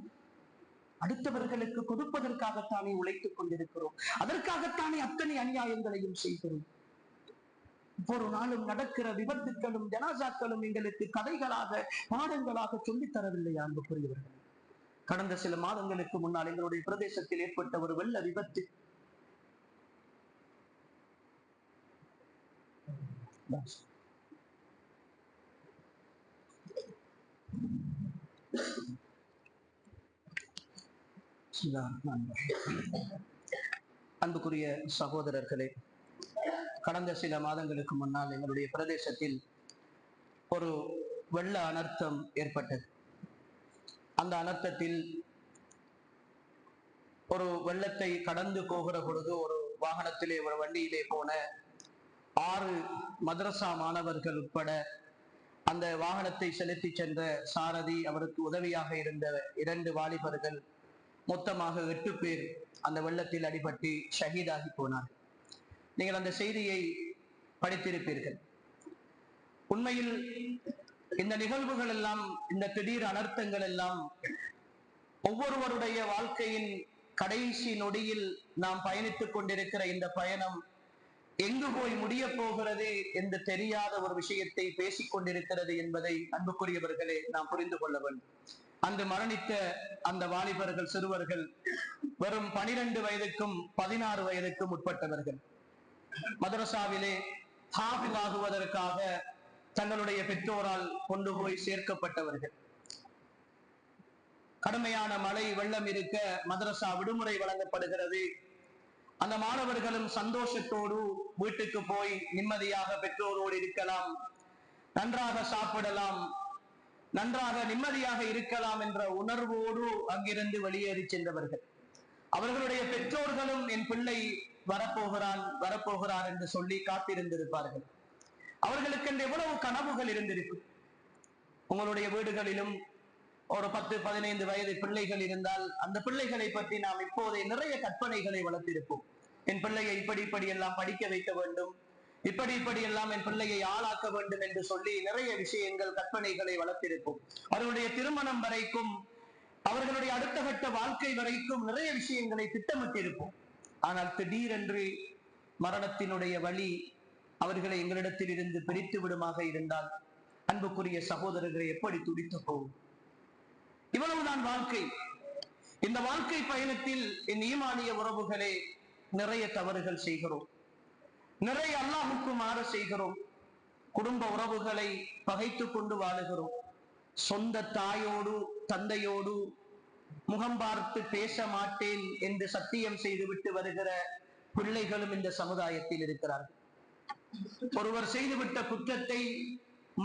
அடுத்தவர்களுக்கு கொடுப்பதற்காகத்தானே உழைத்துக் கொண்டிருக்கிறோம், அதற்காகத்தானே அத்தனை அநியாயங்களையும் செய்கிறோம். ஒரு நாளும் நடக்கிற விபத்துக்களும் ஜனாசாக்களும் எங்களுக்கு கதைகளாக, பாடங்களாக சொல்லித் தரவில்லையா அன்புக்குரியவர்கள்? கடந்த சில மாதங்களுக்கு முன்னால் எங்களுடைய பிரதேசத்தில் ஏற்பட்ட ஒரு வெள்ள விபத்து, அன்புக்குரிய சகோதரர்களே, கடந்த சில மாதங்களுக்கு முன்னால் எங்களுடைய பிரதேசத்தில் ஒரு வெள்ள அனர்த்தம் ஏற்பட்டது. அந்த அனர்த்தத்தில் ஒரு வெள்ளத்தை கடந்து போகிற பொழுது ஒரு வாகனத்திலே, ஒரு வண்டியிலே போன 6 மதரசா மாணவர்கள் உட்பட அந்த வாகனத்தை செலுத்தி சென்ற சாரதி, அவருக்கு உதவியாக இருந்த 2 வாலிபர்கள், மொத்தமாக 8 பேர் அந்த வெள்ளத்தில் அடிபட்டு ஷஹீதாகி போனார். நீங்கள் அந்த செய்தியை படித்திருப்பீர்கள். உண்மையில் இந்த நிகழ்வுகள் எல்லாம், இந்த திடீர் அனர்த்தங்கள் எல்லாம் ஒவ்வொருவருடைய வாழ்க்கையின் கடைசி நொடியில் நாம் பயணித்துக் கொண்டிருக்கிற இந்த பயணம் எங்கு போய் முடிய போகிறது என்று தெரியாத ஒரு விஷயத்தை பேசிக் கொண்டிருக்கிறது என்பதை அன்புக்குரியவர்களே நாம் புரிந்து கொள்ள வேண்டும். அன்று மரணித்த அந்த வாலிபர்கள், சிறுவர்கள் வெறும் 12 வயதுக்கும் 16 வயதுக்கும் உட்பட்டவர்கள். மதரசாவிலே ஹாஃபிஸ் ஆகுவதற்காக தங்களுடைய பெற்றோரால் கொண்டு போய் சேர்க்கப்பட்டவர்கள். கடுமையான மழை, வெள்ளம் இருக்க மதரசா விடுமுறை வழங்கப்படுகிறது. அந்த மாணவர்களும் சந்தோஷத்தோடு வீட்டுக்கு போய் நிம்மதியாக பெற்றோரோடு இருக்கலாம், நன்றாக சாப்பிடலாம், நன்றாக நிம்மதியாக இருக்கலாம் என்ற உணர்வோடு அங்கிருந்து வெளியேறி சென்றவர்கள். அவர்களுடைய பெற்றோர்களும் என் பிள்ளை வரப்போகிறார் என்று சொல்லி காத்திருந்திருப்பார்கள். அவர்களுக்கு எவ்வளவு கனவுகள் இருந்திருக்கும். உங்களுடைய வீடுகளிலும் ஒரு 10-15 வயது பிள்ளைகள் இருந்தால் அந்த பிள்ளைகளை பற்றி நாம் இப்போதே நிறைய கற்பனைகளை வளர்த்திருப்போம். என் பிள்ளையை இப்படி எல்லாம் படிக்க வைக்க வேண்டும், இப்படி எல்லாம் என் பிள்ளையை ஆளாக்க வேண்டும் என்று சொல்லி நிறைய விஷயங்கள், கற்பனைகளை வளர்த்திருப்போம். அவர்களுடைய திருமணம் வரைக்கும், அவர்களுடைய அடுத்த கட்ட வாழ்க்கை வரைக்கும் நிறைய விஷயங்களை திட்டமிட்டிருப்போம். ஆனால் திடீரென்று மரணத்தினுடைய வழி அவர்களை எங்களிடத்தில் இருந்து பிரித்து விடுமாக இருந்தால் அன்புக்குரிய சகோதரர்களை எப்படி துடித்து போகும்? இவ்வளவுதான் வாழ்க்கை. இந்த வாழ்க்கை பயணத்தில் என் ஈமானிய உறவுகளே நிறைய தவறுகள் செய்கிறோம், நிறைய அல்லாஹ்வுக்கு மாறு செய்கிறோம், குடும்ப உறவுகளை பகைத்துக் கொண்டு வாழுகிறோம், சொந்த தாயோடு தந்தையோடு முகம் பார்த்து பேச மாட்டேன் என்று சத்தியம் செய்துவிட்டு வருகிற பிள்ளைகளும் இந்த சமுதாயத்தில் இருக்கிறார்கள். ஒருவர் செய்துவிட்ட குற்றத்தை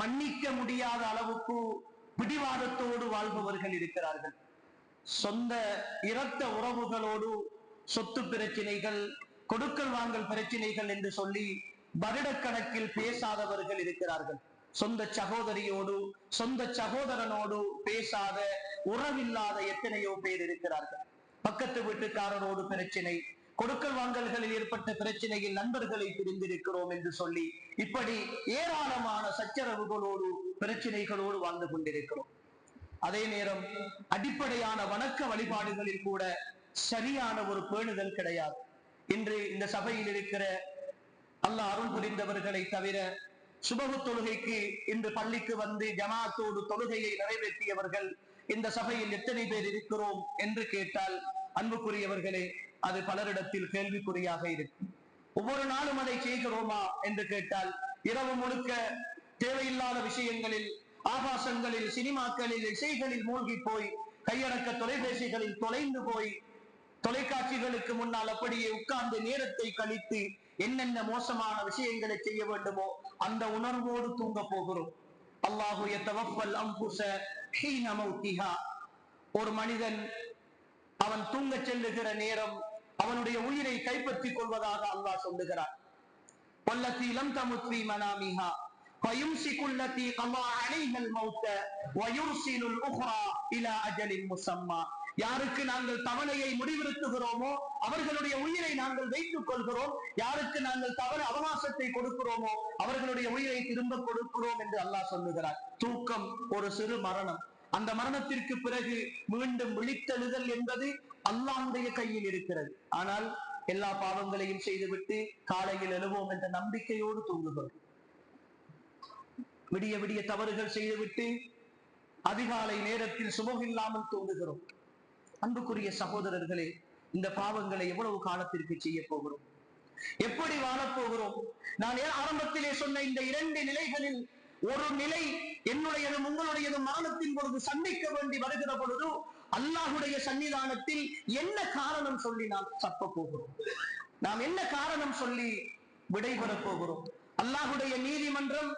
மன்னிக்க முடியாத அளவுக்கு பிடிவாதத்தோடு வாழ்பவர்கள் இருக்கிறார்கள். சொந்த இரத்த உறவுகளோடு சொத்து பிரச்சனைகள், கொடுக்கல் வாங்கல் பிரச்சனைகள் என்று சொல்லி வருடக்கணக்கில் பேசாதவர்கள் இருக்கிறார்கள். சொந்த சகோதரியோடு சொந்த சகோதரனோடு பேசாத உறவில்லாத எத்தனையோ பேர் இருக்கிறார்கள். பக்கத்து வீட்டுக்காரரோடு பிரச்சனை, கொடுக்கல் வாங்கல்களில் ஏற்பட்ட பிரச்சனையில் நண்பர்களை பிரிந்திருக்கிறோம் என்று சொல்லி இப்படி ஏராளமான சச்சரவுகளோடு பிரச்சனைகளோடு வாழ்ந்து கொண்டிருக்கிறோம். அதே நேரம் அடிப்படையான வணக்க வழிபாடுகளில் கூட சரியான ஒரு பேணுதல் கிடையாது. இன்று இந்த சபையில் இருக்கிற அல்லாஹ் அருள் புரிந்தவர்களை தவிர சுபகு தொழுகைக்கு இன்று பள்ளிக்கு வந்து ஜமாத்தோடு தொழுகையை நிறைவேற்றியவர்கள் இந்த சபையில் எத்தனை பேர் இருக்கிறோம் என்று கேட்டால், அன்புக்குரியவர்களே, அது பலரிடத்தில் கேள்விக்குறியாக இருக்கும். ஒவ்வொரு நாளும் அதை செய்கிறோமா என்று கேட்டால், இரவு முழுக்க தேவையில்லாத விஷயங்களில், ஆபாசங்களில், சினிமாக்களில், இசைகளில் மூழ்கி போய், கையடக்க தொலைபேசிகளில் தொலைந்து போய், தொலைக்காட்சிகளுக்கு முன்னால் அப்படியே உட்கார்ந்து நேரத்தை கழித்து என்னென்ன மோசமான விஷயங்களை செய்ய வேண்டுமோ அந்த உணர்வோடு தூங்க போகிறோம். அல்லாஹு யதவஃபல் அன்ஃபுஸ ஹீன மௌத்திஹா. ஒரு மனிதன் அவன் தூங்க செல்லுகிற நேரம் அவனுடைய உயிரை கைப்பற்றிக் கொள்வதாக அல்லாஹ் சொல்லுகிறார். வல்லதி லம் தமுத் ஃபீ மனாமிஹா ஃபயும்சிகு அல்லதி கமா அலைஹல் மௌத வயுர்சிலுல் உக்ரா இலா அஜலின் முஸம்மா. யாருக்கு நாங்கள் தவணையை முடிவிருத்துகிறோமோ அவர்களுடைய உயிரை நாங்கள் வைத்துக் கொள்கிறோம், யாருக்கு நாங்கள் தவறு அவகாசத்தை கொடுக்கிறோமோ அவர்களுடைய உயிரை திரும்ப கொடுக்கிறோம் என்று அல்லாஹ் சொல்லுகிறார். தூக்கம் ஒரு சிறு மரணம். அந்த மரணத்திற்கு பிறகு மீண்டும் விழித்தெழுதல் என்பது அல்லாஹ்வுடைய கையில் இருக்கிறது. ஆனால் எல்லா பாவங்களையும் செய்துவிட்டு காலையில் எழுவோம் என்ற நம்பிக்கையோடு தூங்குகிறோம். விடிய விடிய தவறுகள் செய்துவிட்டு அதிகாலை நேரத்தில் சுபமில்லாமல் தூங்குகிறோம். அன்புக்குரிய சகோதரர்களே, இந்த பாவங்களை எவ்வளவு காலத்திற்கு செய்ய போகிறோம்? எப்படி வாழப்போகிறோம்? நான் ஆரம்பத்திலே சொன்ன இந்த இரண்டு நிலைகளில் ஒரு நிலை என்னுடையதும் உங்களுடையதும் மரணத்தின் பொழுது சந்திக்க வேண்டி வருகிற பொழுது அல்லாஹுடைய சன்னிதானத்தில் என்ன காரணம் சொல்லி நாம் தப்ப போகிறோம்? நாம் என்ன காரணம் சொல்லி விடைபெறப் போகிறோம்? அல்லாஹுடைய நீதிமன்றம்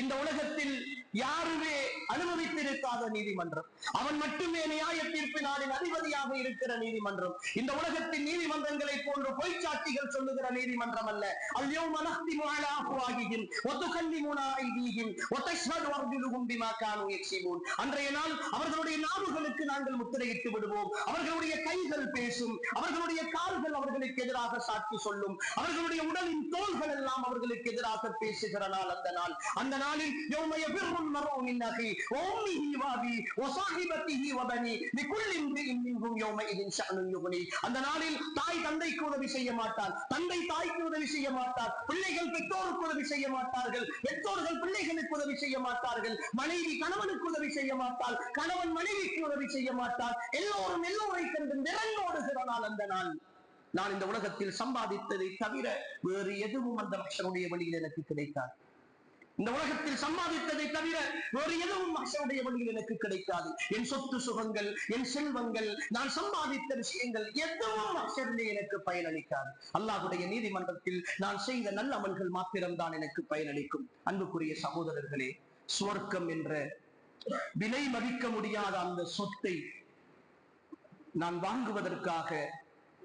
இந்த உலகத்தில் யாருமே அனுமதித்திருக்காத நீதிமன்றம், அவன் மட்டுமே நியாய தீர்ப்பு நாளின் அதிபதியாக இருக்கிற நீதிமன்றம். இந்த உலகத்தின் நீதிமன்றங்களை போன்று பொய்ச்சாட்சிகள் சொல்லுகிற நீதிமன்றம் அல்ல. அல்யௌம நஹ்திமு அலா அஃப்வாஹிஹிம் வ துகல்லிமுனா ஐதீஹிம் வ தஷ்ஹது அர்ஜுலுஹும் பிமா கானூ யக்ஸிபூன். அன்றைய நாள் அவர்களுடைய நாவுகளுக்கு நாங்கள் முத்திரையிட்டு விடுவோம், அவர்களுடைய கைகள் பேசும், அவர்களுடைய கால்கள் அவர்களுக்கு எதிராக சாட்சி சொல்லும், அவர்களுடைய உடலின் தோள்கள் எல்லாம் அவர்களுக்கு எதிராக பேசுகிற நாள் அந்த நாள். அந்த நாளில் யௌம யஃபிர்ருல் மர்உ மின் அஹி வ உம்மிஹி வ அபீஹி வ ஸாஹிபத்திஹி வ பனீஹி லிகுல்லி இம்ரிஇன் மின்ஹும் யௌமஇதின் ஷஅனுன் யுக்னி. அந்த நாளில் தாய் தந்தைக்கு உதவி செய்ய மாட்டார், தந்தை தாய்க்கு உதவி செய்ய மாட்டார், பிள்ளைகள் பெற்றோருக்கு உதவி செய்ய மாட்டார்கள், பெற்றோர்கள் பிள்ளைகளுக்கு உதவி செய்ய மாட்டார்கள், மனைவி கணவனுக்கு உதவி செய்ய மாட்டார், கணவன் மனைவிக்கு உதவி செய்ய மாட்டார். எல்லோரும் எல்லோரை கண்டு நிரந்தோடுகிற நாள் அந்த நாள். நான் இந்த உலகத்தில் சம்பாதித்ததை தவிர வேறு எதுவும் அந்த மனுஷனுடைய வழியில் எனக்கு கிடைக்காது. இந்த உலகத்தில் சம்பாதித்ததை தவிர வேறு எதுவும் மனுஷனுடைய வழியில் எனக்கு கிடைக்காது. என் சொத்து சுகங்கள், என் செல்வங்கள், நான் சம்பாதித்த விஷயங்கள் எதுவும் மனுஷனே எனக்கு பயனளிக்காது. அல்லாஹ்வுடைய நீதிமன்றத்தில் நான் செய்த நல்ல அமல்கள் மாத்திரம்தான் எனக்கு பயனளிக்கும். அன்புக்குரிய சகோதரர்களே, சுவர்க்கம் என்ற விலை மதிக்க முடியாத அந்த சொத்தை நான் வாங்குவதற்காக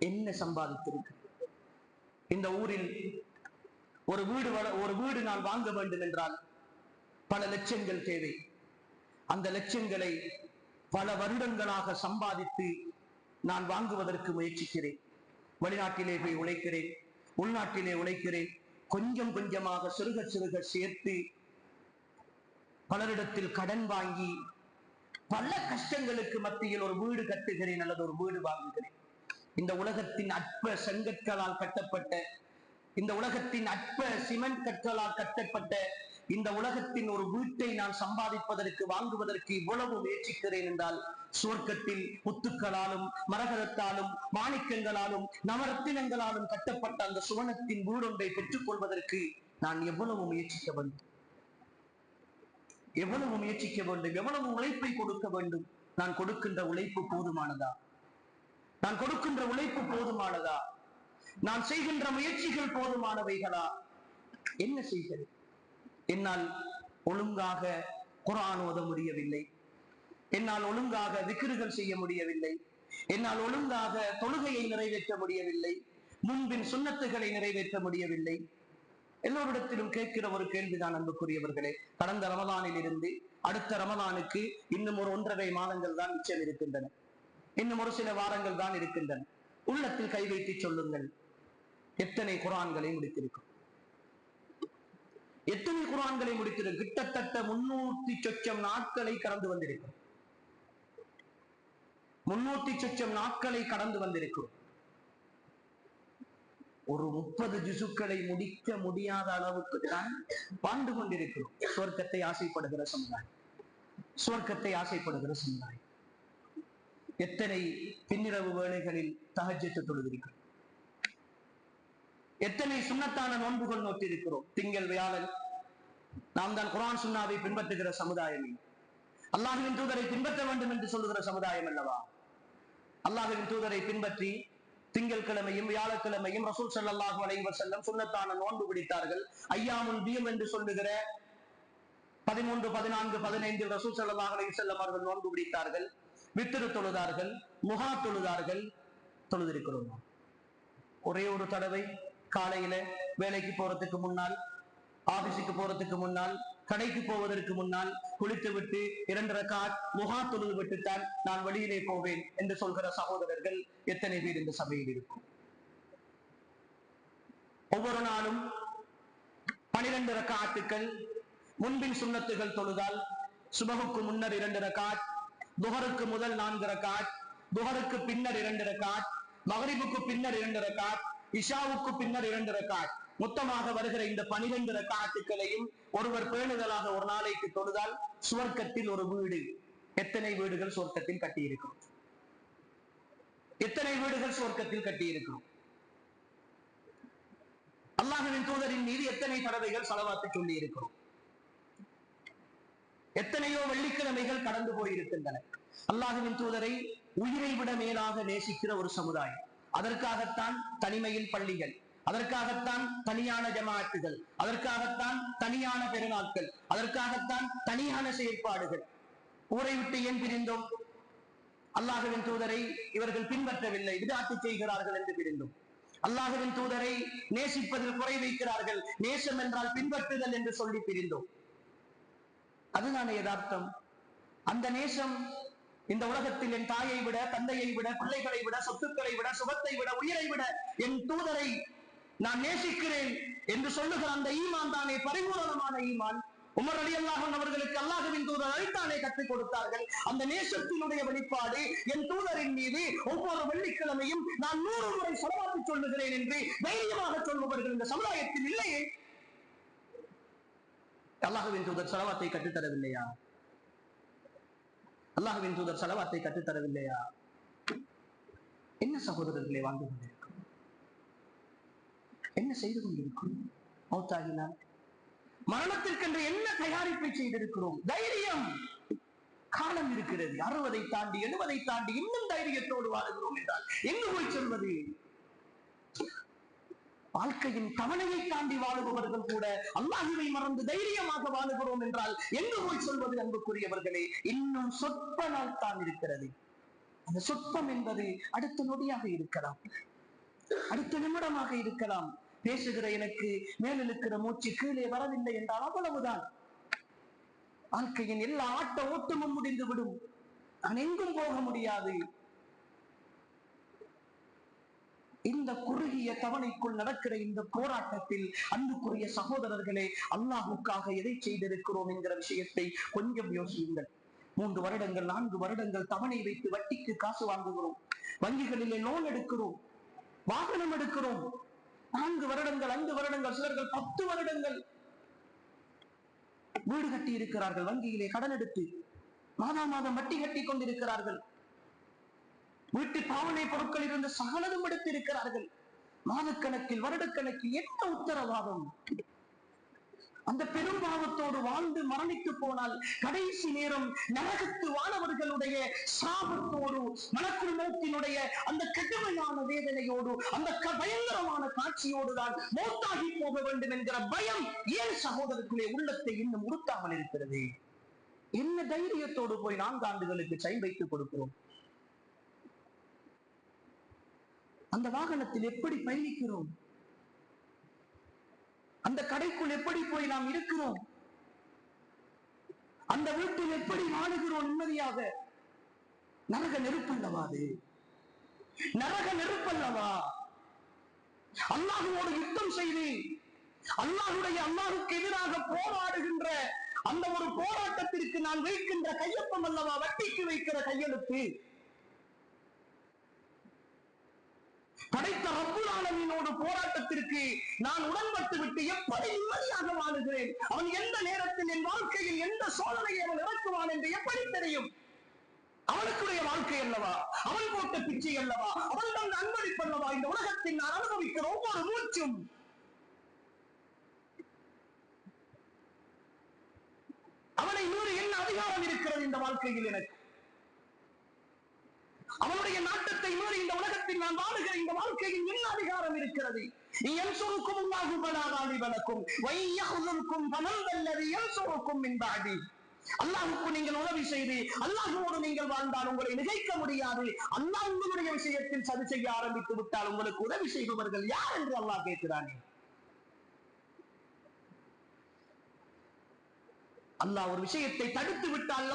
என்ன சம்பாதித்திருக்கிறேன்? இந்த ஊரில் ஒரு வீடு நான் வாங்க வேண்டும் என்றால் பல லட்சங்கள் தேவை. அந்த லட்சங்களை பல வருடங்களாக சம்பாதித்து நான் வாங்குவதற்கு முயற்சிக்கிறேன். வெளிநாட்டிலே போய் உழைக்கிறேன், உள்நாட்டிலே உழைக்கிறேன், கொஞ்சம் கொஞ்சமாக சிறுக சிறுக சேர்த்து பலரிடத்தில் கடன் வாங்கி பல கஷ்டங்களுக்கு மத்தியில் ஒரு வீடு கட்டுகிறேன் அல்லது ஒரு வீடு வாங்குகிறேன். இந்த உலகத்தின் அற்ப செங்கற்களால் கட்டப்பட்ட, இந்த உலகத்தின் அற்ப சிமெண்ட் கற்களால் கட்டப்பட்ட இந்த உலகத்தின் ஒரு வீட்டை நான் சம்பாதிப்பதற்கு வாங்குவதற்கு இவ்வளவு முயற்சிக்கிறேன் என்றால், சுவர்க்கத்தில் முத்துக்களாலும் மரகதத்தாலும் மாணிக்கங்களாலும் நவரத்தினங்களாலும் கட்டப்பட்ட அந்த சுவனத்தின் வீடொன்றை பெற்றுக் கொள்வதற்கு நான் எவ்வளவு முயற்சிக்க வேண்டும், எவ்வளவு முயற்சிக்க வேண்டும், எவ்வளவு உழைப்பை கொடுக்க வேண்டும். நான் கொடுக்கின்ற உழைப்பு போதுமானதா? நான் கொடுக்கின்ற உழைப்பு போதுமானதா? நான் செய்கின்ற முயற்சிகள் போதுமானவைகளா? என்ன செய்கிறது? என்னால் ஒழுங்காக குர்ஆன் ஓத முடியவில்லை, என்னால் ஒழுங்காக விக்ருகள் செய்ய முடியவில்லை, என்னால் ஒழுங்காக தொழுகையை நிறைவேற்ற முடியவில்லை, முன்பின் சுன்னத்துகளை நிறைவேற்ற முடியவில்லை. எல்லோரிடத்திலும் கேட்கிற ஒரு கேள்விதான் அன்புக்குரியவர்களே. கடந்த ரமலானில் இருந்து அடுத்த ரமலானுக்கு இன்னும் ஒரு 1.5 மாதங்கள் தான் மிச்சம் இருக்கின்றன, இன்னும் ஒரு சில வாரங்கள் தான் இருக்கின்றன. உள்ளத்தில் கை வைத்து சொல்லுங்கள், எத்தனை குர்ஆன்களை முடித்திருக்கும்? எத்தனை குர்ஆன்களை முடித்திருக்கும்? கிட்டத்தட்ட 300 சொச்சம் நாட்களை கடந்து வந்திருக்கும். 300 சொச்சம் நாட்களை கடந்து வந்திருக்கும். ஒரு 30 ஜுசுக்களை முடிக்க முடியாத அளவுக்கு தான் வாழ்ந்து கொண்டிருக்கிறோம். சுவர்க்கத்தை ஆசைப்படுகிற சமுதாயம், சுவர்க்கத்தை ஆசைப்படுகிற சமுதாயம். எத்தனை பின்னிரவு வேளைகளில் தஹஜ்ஜத் தொழுதிருக்கிறோம், எத்தனை சுன்னத்தான நோன்புகள் நோட்டிருக்கிறோம். திங்கள் வியாழன் நாம் தான் குர்ஆன் சுன்னாவை பின்பற்றுகிற சமுதாயம். அல்லாஹ்வின் தூதரை பின்பற்ற வேண்டும் என்று சொல்லுகிற சமுதாயம் அல்லவா? அல்லாஹ்வின் தூதரை பின்பற்றி திங்கள் கிழமையும் வியாழக்கிழமையும் ரசூல் ஸல்லல்லாஹு அலைஹி வஸல்லம் சுன்னத்தான நோன்பு பிடித்தார்கள். ஐயாமுல் பீம் என்று சொல்லுகிற 13, 14, 15 ரசூல் ஸல்லல்லாஹு அலைஹி வஸல்லம் அவர்கள் நோன்பு பிடித்தார்கள், வித்ரு தொழுதார்கள், முஹா தொழுதார்கள். தொழுதிருக்கிறோம். ஒரே ஒரு தடவை காலையில வேலைக்கு போறதுக்கு முன்னால், ஆபீஸுக்கு போறதுக்கு முன்னால், கடைக்கு போவதற்கு முன்னால் குளித்து விட்டு 2 ரக்காத் முஹா தொழுது விட்டுத்தான் நான் வெளியிலே போவேன் என்று சொல்கிற சகோதரர்கள் எத்தனை பேர் இந்த சபையில் இருக்கும்? ஒவ்வொரு நாளும் 12 ரக்காத்துக்கள் முன்பின் சுன்னத்துகள் தொழுதால், சுபஹுக்கு முன்னர் 2 ரக்காத், துஹருக்கு முதல் 4 ரக்காத், துஹருக்கு பின்னர் 2 ரக்காத், மக்ரிபுக்கு பின்னர் 2 ரக்காத், இஷாவுக்கு பின்னர் 2 ரக்காத், மொத்தமாக வருகிற இந்த 12 ரக்காத்துக்களையும் ஒருவர் பேணுதலாக ஒரு நாளைக்கு தொழுதால் சுவர்க்கத்தில் ஒரு வீடு. எத்தனை வீடுகள் சுவர்க்கத்தில் கட்டியிருக்கிறோம்? எத்தனை வீடுகள் சுவர்க்கத்தில் கட்டியிருக்கிறோம்? அல்லாஹ்வின் தூதரின் மீது எத்தனை தடவைகள் ஸலவாத்து சொல்லி இருக்கிறோம்? எத்தனையோ வெள்ளிக்கிழமைகள் கடந்து போயிருக்கின்றன. அல்லாஹ்வின் தூதரை உயிரை விட மேலாக நேசிக்கிற ஒரு சமுதாயம். அதற்காகத்தான் தனிமையில் பள்ளிகள், அதற்காகத்தான் தனியான ஜமாஅத்துகள், அதற்காகத்தான் தனியான பெருநாட்கள், அதற்காகத்தான் தனியான செயற்பாடுகள். ஊரை விட்டு ஏன் பிரிந்தோம்? அல்லாஹ்வின் தூதரை இவர்கள் பின்பற்றவில்லை, விதாத்து செய்கிறார்கள் என்று பிரிந்தோம். அல்லாஹ்வின் தூதரை நேசிப்பதில் குறை வைக்கிறார்கள், நேசம் என்றால் பின்பற்றுதல் என்று சொல்லி பிரிந்தோம். அதுதானே யதார்த்தம். அந்த நேசம் இந்த உலகத்தில் என் தாயை விட, தந்தையை விட, பிள்ளைகளை விட, சொத்துக்களை விட, சுகத்தை விட, உயிரை விட என் தூதரை நான் நேசிக்கிறேன் என்று சொல்லுகிற அந்த ஈமான் தானே பரிபூரணமான ஈமான். உமர் ரலியல்லாஹு அன்ஹு அவர்களுக்கு அல்லாஹ்வின் தூதர் அதைத்தானே கற்றுக் கொடுத்தார்கள். அந்த நேசத்தினுடைய வெளிப்பாடு, என் தூதரின் மீது ஒவ்வொரு வெள்ளிக்கிழமையும் நான் 100 முறை ஸலவாத்து சொல்லுகிறேன் என்று தைரியமாக சொல்பவர்கள் இந்த சமுதாயத்தில் இல்லையே. அல்லாஹ்வின் தூதர் ஸலவாத்தை கற்றுத்தரவில்லையா? அல்லாஹ்வின் தூதர் ஸலவாத்தை கற்றுத்தரவில்லையா? என்ன சகோதரர்களை வாழ்ந்து கொண்டிருக்கும்? என்ன செய்து கொண்டிருக்கும்? மௌத்தாகினால் மரணத்திற்கென்று என்ன தயாரிப்பை செய்திருக்கிறோம்? தைரியம். காலம் இருக்கிறது. 60 தாண்டி 70 தாண்டி இன்னும் தைரியத்தோடு வாழுகிறோம் என்றால் எங்கு போய் சொல்வது? வாழ்க்கையின் தவணையை தாண்டி வாழுபவர்கள் கூட அல்லாஹ்வை மறந்து தைரியமாக வாழுகிறோம் என்றால் எங்கு போய் சொல்வது? அன்புக்குரியவர்களே, இன்னும் சொற்ப நாள் தான் இருக்கிறது. அந்த சொற்பம் என்பது அடுத்த நொடியாக இருக்கலாம், அடுத்த நிமிடமாக இருக்கலாம். பேசுகிற எனக்கு மேலிருக்கிற மூச்சு கீழே வரவில்லை என்றால் அவ்வளவுதான். வாழ்க்கையின் எல்லா ஆட்ட ஓட்டமும் முடிந்து விடும். நான் எங்கும் போக முடியாது. இந்த குறுகிய தவணைக்குள் நடக்கிற இந்த போராட்டத்தில் அன்புக்குரிய சகோதரர்களே, அல்லாஹ்வுக்காக எதை செய்திருக்கிறோம் என்கிற விஷயத்தை கொஞ்சம் யோசியுங்கள். 3 வருடங்கள் 4 வருடங்கள் தவணை வைத்து வட்டிக்கு காசு வாங்குகிறோம், வங்கிகளிலே லோன் எடுக்கிறோம், வாகனம் எடுக்கிறோம். 4 வருடங்கள் 5 வருடங்கள், சிலர்கள் 10 வருடங்கள். வீடு கட்டி இருக்கிறார்கள், வங்கியிலே கடன் எடுத்து மாதா மாதம் வட்டி கட்டி கொண்டிருக்கிறார்கள், வீட்டு பாவனை பொருட்கள் இருந்து சகலதும் எடுத்து இருக்கிறார்கள். மாதக்கணக்கில் வருடக்கணக்கில் என்ன உத்தரவாதம்? அந்த பெரும் பாவத்தோடு வாழ்ந்து மரணித்து போனால் கடைசி நேரம் நரகத்து வானவர்களுடைய சாபத்தோடு மலக்குள் மௌத்தினுடைய அந்த கடுமையான வேதனையோடு அந்த பயங்கரமான காட்சியோடு தான் மௌத்தாகி போக வேண்டும் என்கிற பயம் ஏன் சகோதரர்களே உள்ளத்தை இன்னும் உறுத்தாமல் இருக்கிறது? என்ன தைரியத்தோடு போய் 4 ஆண்டுகளுக்கு சைன் வைத்துக் கொடுக்கிறோம்? அந்த வாகனத்தில் எப்படி பயணிக்கிறோம்? அந்த கடைக்குள் எப்படி போய் நாம் இருக்கிறோம்? அந்த வீட்டில் எப்படி வாழுகிறோம் நிம்மதியாக? நரக நெருப்பல்லவா அது? நரக நெருப்பல்லவா? அல்லாஹ்வோடு யுத்தம் செய்து அல்லாஹ்வுக்கு எதிராக போராடுகின்ற அந்த ஒரு போராட்டத்திற்கு நான் வைக்கின்ற கையொப்பம் அல்லவா வட்டிக்கு வைக்கிற கையெழுத்து. படைத்த ரப்புல் ஆலமீனோடு போராட்டத்திற்கு நான் உடன்பட்டு விட்டு எப்படி நிம்மதியாக வாழுகிறேன்? அவன் எந்த நேரத்தில் என் வாழ்க்கையில் எந்த சோதனையை அவன் இறக்குவான் என்று எப்படி தெரியும்? அவனுக்குடைய வாழ்க்கை அல்லவா, அவன் போட்ட பிச்சை அல்லவா, அவன் தந்த அன்பளிப்பு அல்லவா இந்த உலகத்தில் நான் அனுபவிக்கிற ஒவ்வொரு மூச்சும். அவனை மீறி என்ன அதிகாரம் இருக்கிறது இந்த வாழ்க்கையில் எனக்கு? அவனுடைய நாட்டத்தை மீறி இந்த உலகத்தில் நான் வாழுகிற இந்த வாழ்க்கையில் என்ன அதிகாரம் இருக்கிறது? அல்லாஹ்வுக்கு நீங்கள் உதவி செய்து அல்லாஹ்வோடு நீங்கள் வாழ்ந்தால் உங்களை நிகழ்த்த முடியாது. அல்லாஹ் உங்களுடைய விஷயத்தில் சதி செய்ய ஆரம்பித்து விட்டால் உங்களுக்கு உதவி செய்பவர்கள் யார் என்று அல்லாஹ் கேட்கிறானே. அல்லாஹ் ஒரு விஷயத்தை தடுத்து விட்டால்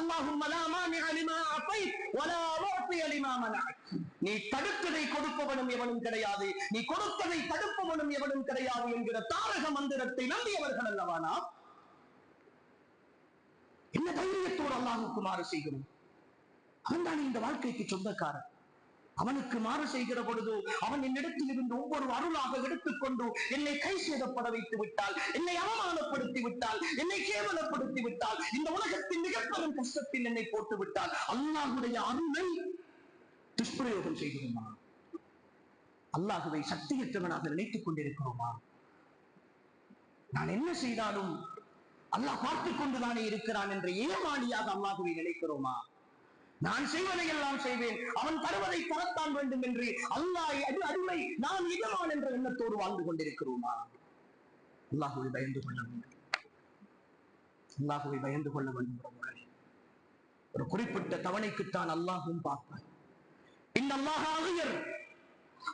நீ தடுத்ததை கொடுப்பவனும் எவனும் கிடையாது, நீ கொடுத்ததை தடுப்பவனும் எவனும் கிடையாது என்கிற தாரக மந்திரத்தை நம்பியவர்கள் அல்லவானா? என்ன தைரியத்தோடு அல்லாஹ்வுக்கு மாறு செய்கிறோம்? அவன் தான் இந்த வாழ்க்கைக்கு சொந்தக்காரன். அவனுக்கு மாறு செய்கிற பொழுது அவன் என்னிடத்தில் இருந்து ஒவ்வொரு அருளாக எடுத்துக்கொண்டு என்னை கை சேதப்பட வைத்து விட்டால், என்னை அவமானப்படுத்தி விட்டால், என்னை கேவலப்படுத்தி விட்டால், இந்த உலகத்தின் மிகப்பெரும் கஷ்டத்தில் என்னை போட்டு விட்டால் அல்லாஹ்வுடைய அருளை துஷ்பிரயோகம் செய்கிறோமா? அல்லாஹ்வை சக்தியற்றவனாக நினைத்துக் கொண்டிருக்கிறோமா? நான் என்ன செய்தாலும் அல்லாஹ் பார்த்துக் கொண்டுதானே இருக்கிறான் என்ற ஏமாளியாக அல்லாஹ்வை நினைக்கிறோமா? நான் செய்வதை எல்லாம் செய்வேன், அவன் தருவதை தரத்தான் வேண்டும் என்று அல்லாஹ் அடிமை, நான் எஜமான் என்ற எண்ணத்தோடு வாழ்ந்து கொண்டிருக்கிறோமா? அல்லாஹ்வை பயந்து கொள்ள வேண்டும். அல்லாஹ்வை பயந்து கொள்ள வேண்டும். ஒரு குறிப்பிட்ட தவணைக்குத்தான் அல்லாஹும் பார்ப்பான். இந்த அல்லாஹ்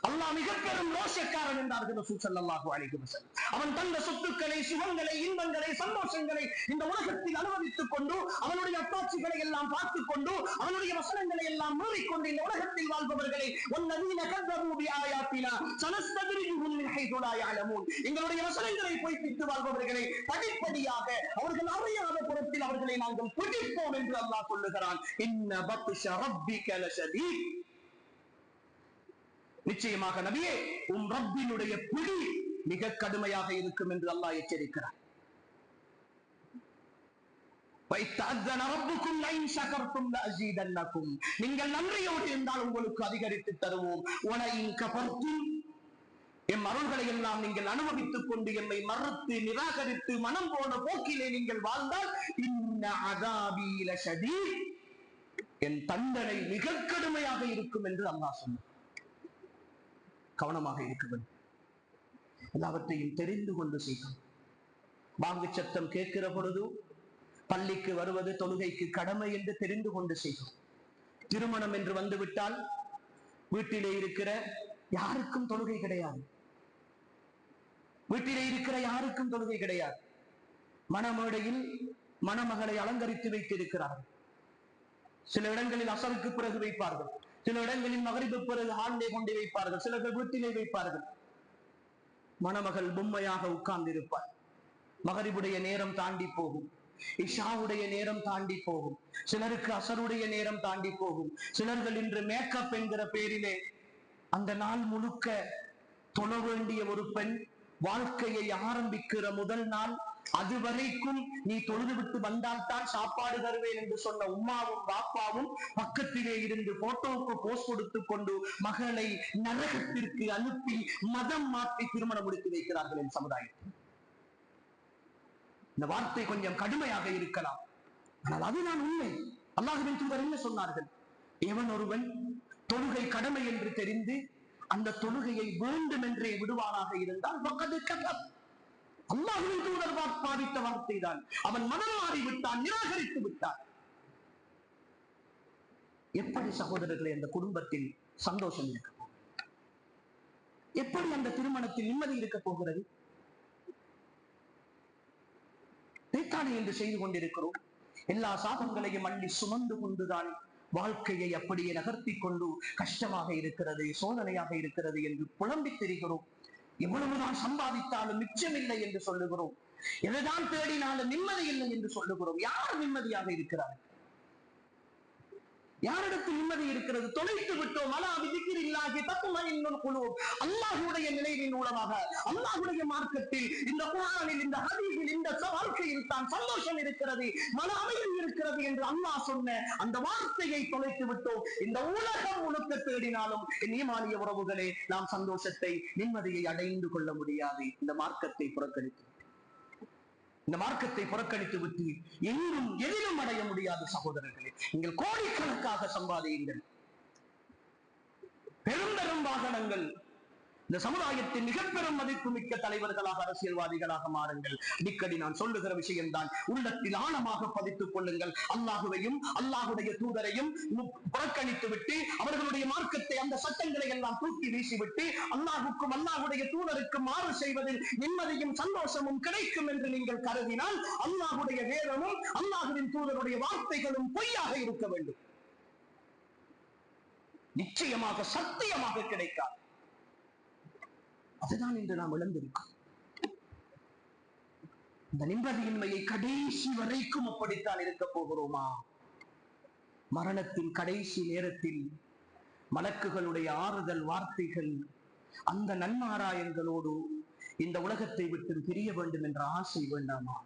அல்லாஹ் மிக பெரும் ரோஷக்காரன் என்றார்கள் ரசூல் ஸல்லல்லாஹு அலைஹி வஸல்லம். அவன் தந்த சொத்துக்களை, சுகங்களை, இன்பங்களை, சந்தோஷங்களை இந்த உலகத்தில் அனுபவித்துக் கொண்டு அவனுடைய அத்தாட்சிகளை எல்லாம் பார்த்துக் கொண்டு அவனுடைய வசனங்களை எல்லாம் மீறிக்கொண்டு இந்த உலகத்தில் வாழ்பவர்களை வல்லதீன கذبوا بآياتنا سنستدرجهم من حيث لا يعلمون, எங்களுடைய வசனங்களை பொய்ப்பித்து வாழ்பவர்களை படிப்படியாக அவர்கள் அறியாத புறத்தில் அவர்களை நாங்கள் பிடிப்போம் என்று அல்லாஹ் சொல்லுகிறான். இன்ன பத்ஷ ரப்பிக லஷதீத், நிச்சயமாக நபியே உம் ரப்பினுடைய பிடி மிக கடுமையாக இருக்கும் என்று அல்லாஹ் எச்சரிக்கிறார். நீங்கள் நன்றியோடு இருந்தால் உங்களுக்கு அதிகரித்து தருவோம். எம் அருள்களை எல்லாம் நீங்கள் அனுபவித்துக் கொண்டு எம்மை மறுத்து நிராகரித்து மனம் போன போக்கிலே நீங்கள் வாழ்ந்தால் இன்ன அஸாபி லஷதீத், என் தண்டனை மிக கடுமையாக இருக்கும் என்று அல்லாஹ் சொன்னார். கவனமாக இருக்க வேண்டும். எல்லாவற்றையும் தெரிந்து கொண்டு செய்யும். பாங்கு சத்தம் கேட்கிற பொழுது பள்ளிக்கு வருவது தொழுகைக்கு கடமை என்று தெரிந்து கொண்டு செய்யும். திருமணம் என்று வந்துவிட்டால் வீட்டிலே இருக்கிற யாருக்கும் தொழுகை கிடையாது. வீட்டிலே இருக்கிற யாருக்கும் தொழுகை கிடையாது. மணமேடையில் மணமகளை அலங்கரித்து வைத்திருக்கிறார்கள். சில இடங்களில் அசருக்கு பிறகு வைப்பார்கள், சில இடங்களில் மகரிபு பிறகு ஆண்டே கொண்டு வைப்பார்கள், சிலர்கள் வீட்டிலே வைப்பார்கள். மணமகள் பொம்மையாக உட்கார்ந்து இருப்பார். மகரிபுடைய நேரம் தாண்டி போகும், இஷாவுடைய நேரம் தாண்டி போகும், சிலருக்கு அசருடைய நேரம் தாண்டி போகும். சிலர்கள் இன்று மேக்கப் என்கிற பேரிலே அந்த நாள் முழுக்க தொழ வேண்டிய ஒரு பெண் வாழ்க்கையை ஆரம்பிக்கிற முதல் நாள் அதுவரைக்கும் நீ தொழுது விட்டு வந்தால்தான் சாப்பாடு தருவேன் என்று சொன்ன உம்மாவும் பாப்பாவும் பக்கத்திலே இருந்து போட்டோவுக்கு போஸ்ட் கொடுத்துக் கொண்டு மகளை நரகத்திற்கு அனுப்பி மதம் மாற்றி திருமணம் முடித்து வைக்கிறார்கள் என் சமுதாயத்தில். இந்த வார்த்தை கொஞ்சம் கடுமையாக இருக்கலாம், ஆனால் அதுதான் உண்மை. அல்லாஹ்வின் தூதர் என்ன சொன்னார்கள்? எவன் ஒருவன் தொழுகை கடமை என்று தெரிந்து அந்த தொழுகையை வேண்டும் என்றே விடுவானாக இருந்தால் அல்லாஹ்வின் தூதர் பாவித்த வார்த்தை தான். அவன் மனம் மாறிவிட்டான், நிராகரித்து விட்டான். எப்படி சகோதரர்களை அந்த குடும்பத்தில் சந்தோஷம் இருக்க போகிறது? எப்படி அந்த திருமணத்தில் நிம்மதி இருக்க போகிறது? தேத்தானே என்று செய்து கொண்டிருக்கிறோம். எல்லா சாபங்களையும் அள்ளி சுமந்து கொண்டுதான் வாழ்க்கையை அப்படியே நகர்த்தி கொண்டு கஷ்டமாக இருக்கிறது, சோதனையாக இருக்கிறது என்று புலம்பித் திரிகிறோம். எவ்வளவுதான் சம்பாதித்தாலும் மிச்சமில்லை என்று சொல்லுகிறோம். எதைதான் தேடினாலும் நிம்மதி இல்லை என்று சொல்லுகிறோம். யார் நிம்மதியாக இருக்கிறார்? யாரிடத்தில் நிம்மதி இருக்கிறது? தொலைத்து விட்டோம். அல்லாஹ்வுடைய நிலையின் மூலமாக, அல்லாஹ்வுடைய மார்க்கத்தில், இந்த குர்ஆனில், இந்த ஹதீஸில், இந்த வாழ்க்கையில் தான் சந்தோஷம் இருக்கிறது, மன அமைதி இருக்கிறது என்று அல்லாஹ் சொன்ன அந்த வார்த்தையை தொலைத்து விட்டோம். இந்த உலகம் முழுக்க தேடினாலும் என் ஈமானிய உறவுகளே, நாம் சந்தோஷத்தை, நிம்மதியை அடைந்து கொள்ள முடியாது. இந்த மார்க்கத்தை புறக்கணித்து, இந்த மார்க்கத்தை புறக்கணித்து விட்டு எங்கும் எதிலும் அடைய முடியாது. சகோதரர்களே, நீங்கள் கோடிக்கணக்காக சம்பாதியுங்கள், பெரும் பெரும் வாகனங்கள், இந்த சமுதாயத்தின் மிக பெரும் மதிப்புமிக்க தலைவர்களாக, அரசியல்வாதிகளாக மாறுங்கள். அடிக்கடி நான் சொல்லுகிற விஷயம்தான், உள்ளத்தில் ஆழமாக பதித்துக் கொள்ளுங்கள். அல்லாஹுவையும் அல்லாஹுடைய தூதரையும் புறக்கணித்து விட்டு, அவர்களுடைய மார்க்கத்தை, அந்த சட்டங்களை எல்லாம் தூக்கி வீசிவிட்டு, அல்லாஹுக்கும் அல்லாஹுடைய தூதருக்கும் மாறு செய்வதில் நிம்மதியும் சந்தோஷமும் கிடைக்கும் என்று நீங்கள் கருதினால், அல்லாஹுடைய வேதமும் அல்லாஹுவின் தூதருடைய வார்த்தைகளும் பொய்யாக இருக்க வேண்டும். நிச்சயமாக, சத்தியமாக கிடைக்காது. அதுதான் இன்று நாம் இழந்திருக்கோம். இந்த நிம்மதியின்மையை கடைசி வரைக்கும் அப்படித்தான் இருக்க போகிறோமா? மரணத்தின் கடைசி நேரத்தில் மலக்குகளுடைய ஆறுதல் வார்த்தைகள், அந்த நன்மாராயங்களோடு இந்த உலகத்தை விட்டு பிரிய வேண்டும் என்ற ஆசை வேண்டாமா?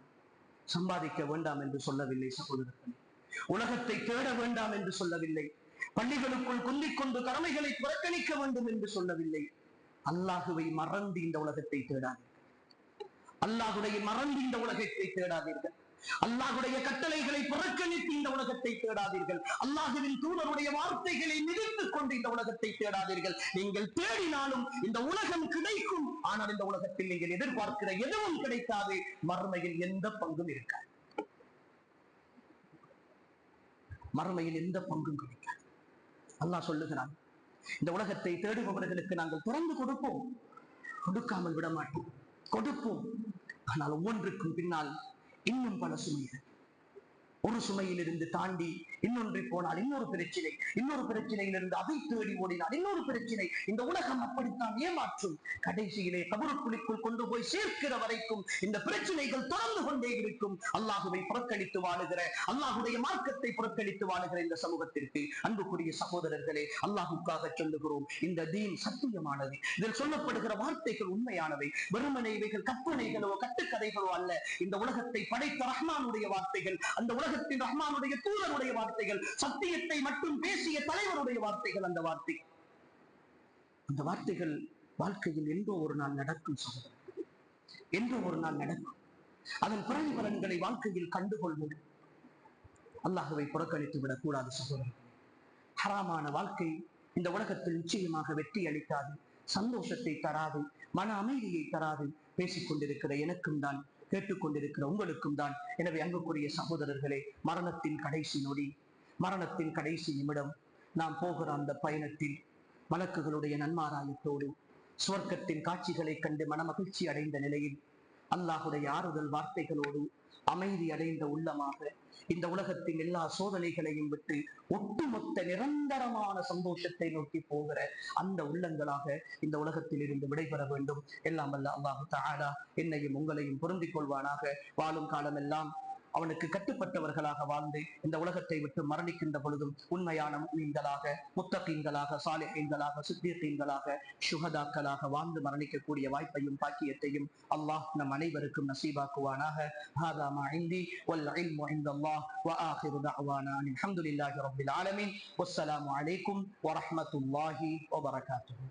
சம்பாதிக்க வேண்டாம் என்று சொல்லவில்லை சகோதரர்களே, உலகத்தை தேட வேண்டாம் என்று சொல்லவில்லை, பள்ளிகளுக்குள் குந்திக் கொண்டு கடமைகளை புறக்கணிக்க வேண்டும் என்று சொல்லவில்லை. அல்லாஹுவை மறந்து இந்த உலகத்தை தேடாதீர்கள். அல்லாஹுடைய மறந்து இந்த உலகத்தை தேடாதீர்கள். அல்லாஹுடைய கட்டளைகளை புறக்கணித்து இந்த உலகத்தை தேடாதீர்கள். அல்லாஹுவின் தூதருடைய வார்த்தைகளை மிதித்துக் கொண்டு இந்த உலகத்தை தேடாதீர்கள். நீங்கள் தேடினாலும் இந்த உலகம் கிடைக்கும், ஆனால் இந்த உலகத்தில் நீங்கள் எதிர்பார்க்கிற எதுவும் கிடைக்காது. மறுமையில் எந்த பங்கும் இருக்காது. மறுமையில் எந்த பங்கும் கிடைக்காது. அல்லாஹ் சொல்லுகிறான், இந்த உலகத்தை தேடுபவர்களுக்கு நாங்கள் திறந்து கொடுப்போம், கொடுக்காமல் விட மாட்டோம், கொடுப்போம். ஆனால் ஒவ்வொன்றுக்கும் பின்னால் இன்னும் பல சுமைகள். ஒரு சுமையில் இருந்து தாண்டி இன்னொன்று போனால் இன்னொரு பிரச்சனை, இன்னொரு பிரச்சனையிலிருந்து அதை தேடி ஓடினால் இன்னொரு பிரச்சனை. இந்த உலகம் அப்படித்தான் ஏமாற்றும். கடைசியிலே கபருக்குழிக்குள் கொண்டு போய் சேர்க்கிற வரைக்கும் இந்த பிரச்சனைகள் தொடர்ந்து கொண்டே இருக்கும். அல்லாஹுவை புறக்கணித்து வாழுகிற, அல்லாஹுடைய மார்க்கத்தை புறக்கணித்து வாழுகிற இந்த சமூகத்திற்கு அன்புக்குரிய சகோதரர்களே, அல்லாஹுக்காக சொல்லுகிறோம், இந்த தீன் சத்தியமானது. இதில் சொல்லப்படுகிற வார்த்தைகள் உண்மையானவை. வெறுமனை இவைகள் கற்பனைகளோ கட்டுக்கதைகளோ அல்ல. இந்த உலகத்தை படைத்த ரஹ்மானுடைய வார்த்தைகள், அந்த உலகத்தின் ரஹ்மானுடைய தூதருடைய வார்த்தைகள், சத்தியத்தை மட்டும் பேசிய தலைவருடைய வார்த்தைகள். அந்த வார்த்தைகள் வாழ்க்கையில் என்றோ ஒரு நாள் நடக்கும் சகோதரர், என்றோ ஒரு நாள் நடக்கும். அதன் பிரதிபலன்களை வாழ்க்கையில் கண்டுகொள்வது. அல்லாஹுவை புறக்கணித்து விடக் கூடாது சகோதரர். ஹராமான வாழ்க்கை இந்த உலகத்தில் நிச்சயமாக வெற்றி அளிக்காது, சந்தோஷத்தை தராது, மன அமைதியை தராது. பேசிக் கொண்டிருக்கிற எனக்கும் தான், கேட்டுக்கொண்டிருக்கிற உங்களுக்கும் தான். எனவே அன்புக்குரிய சகோதரர்களே, மரணத்தின் கடைசி நொடி, மரணத்தின் கடைசி நிமிடம், நாம் போகிற அந்த பயணத்தில் மலக்குகளுடைய நன்மாராயத்தோடு சுவர்க்கத்தின் காட்சிகளை கண்டு மனமகிழ்ச்சி அடைந்த நிலையில் அல்லாஹுடைய ஆறுதல் வார்த்தைகளோடு அமைதி அடைந்த உள்ளமாக இந்த உலகத்தின் எல்லா சோதனைகளையும் விட்டு ஒட்டுமொத்த நிரந்தரமான சந்தோஷத்தை நோக்கி போகிற அந்த உள்ளங்களாக இந்த உலகத்தில் இருந்து விடைபெற வேண்டும். எல்லாம் வல்ல அல்லாஹ் தஆலா என்னையும் உங்களையும் பொருந்திக் கொள்வானாக. வாழும் காலமெல்லாம் அவனுக்கு கட்டுப்பட்டவர்களாக வாழ்ந்து இந்த உலகத்தை விட்டு மரணிக்கின்ற பொழுதும் உண்மையான முஃமின்களாக, முத்தகீன்களாக, சாலிஹீன்களாக, சித்தீகீன்களாக, ஷுஹதாக்களாக வாழ்ந்து மரணிக்கக்கூடிய வாய்ப்பையும் பாக்கியத்தையும் அல்லாஹ் நம் அனைவருக்கும் நசீபாக்குவானாக. ஹாதா மா இந்தி வல் இல்மு இன்தல்லாஹ் வ ஆகிரு தஅவானா அல்ஹம்துலில்லாஹி ரப்பில் ஆலமீன். வஸ்ஸலாமு அலைக்கும் வ ரஹ்மத்துல்லாஹி வ பரகாத்துஹு.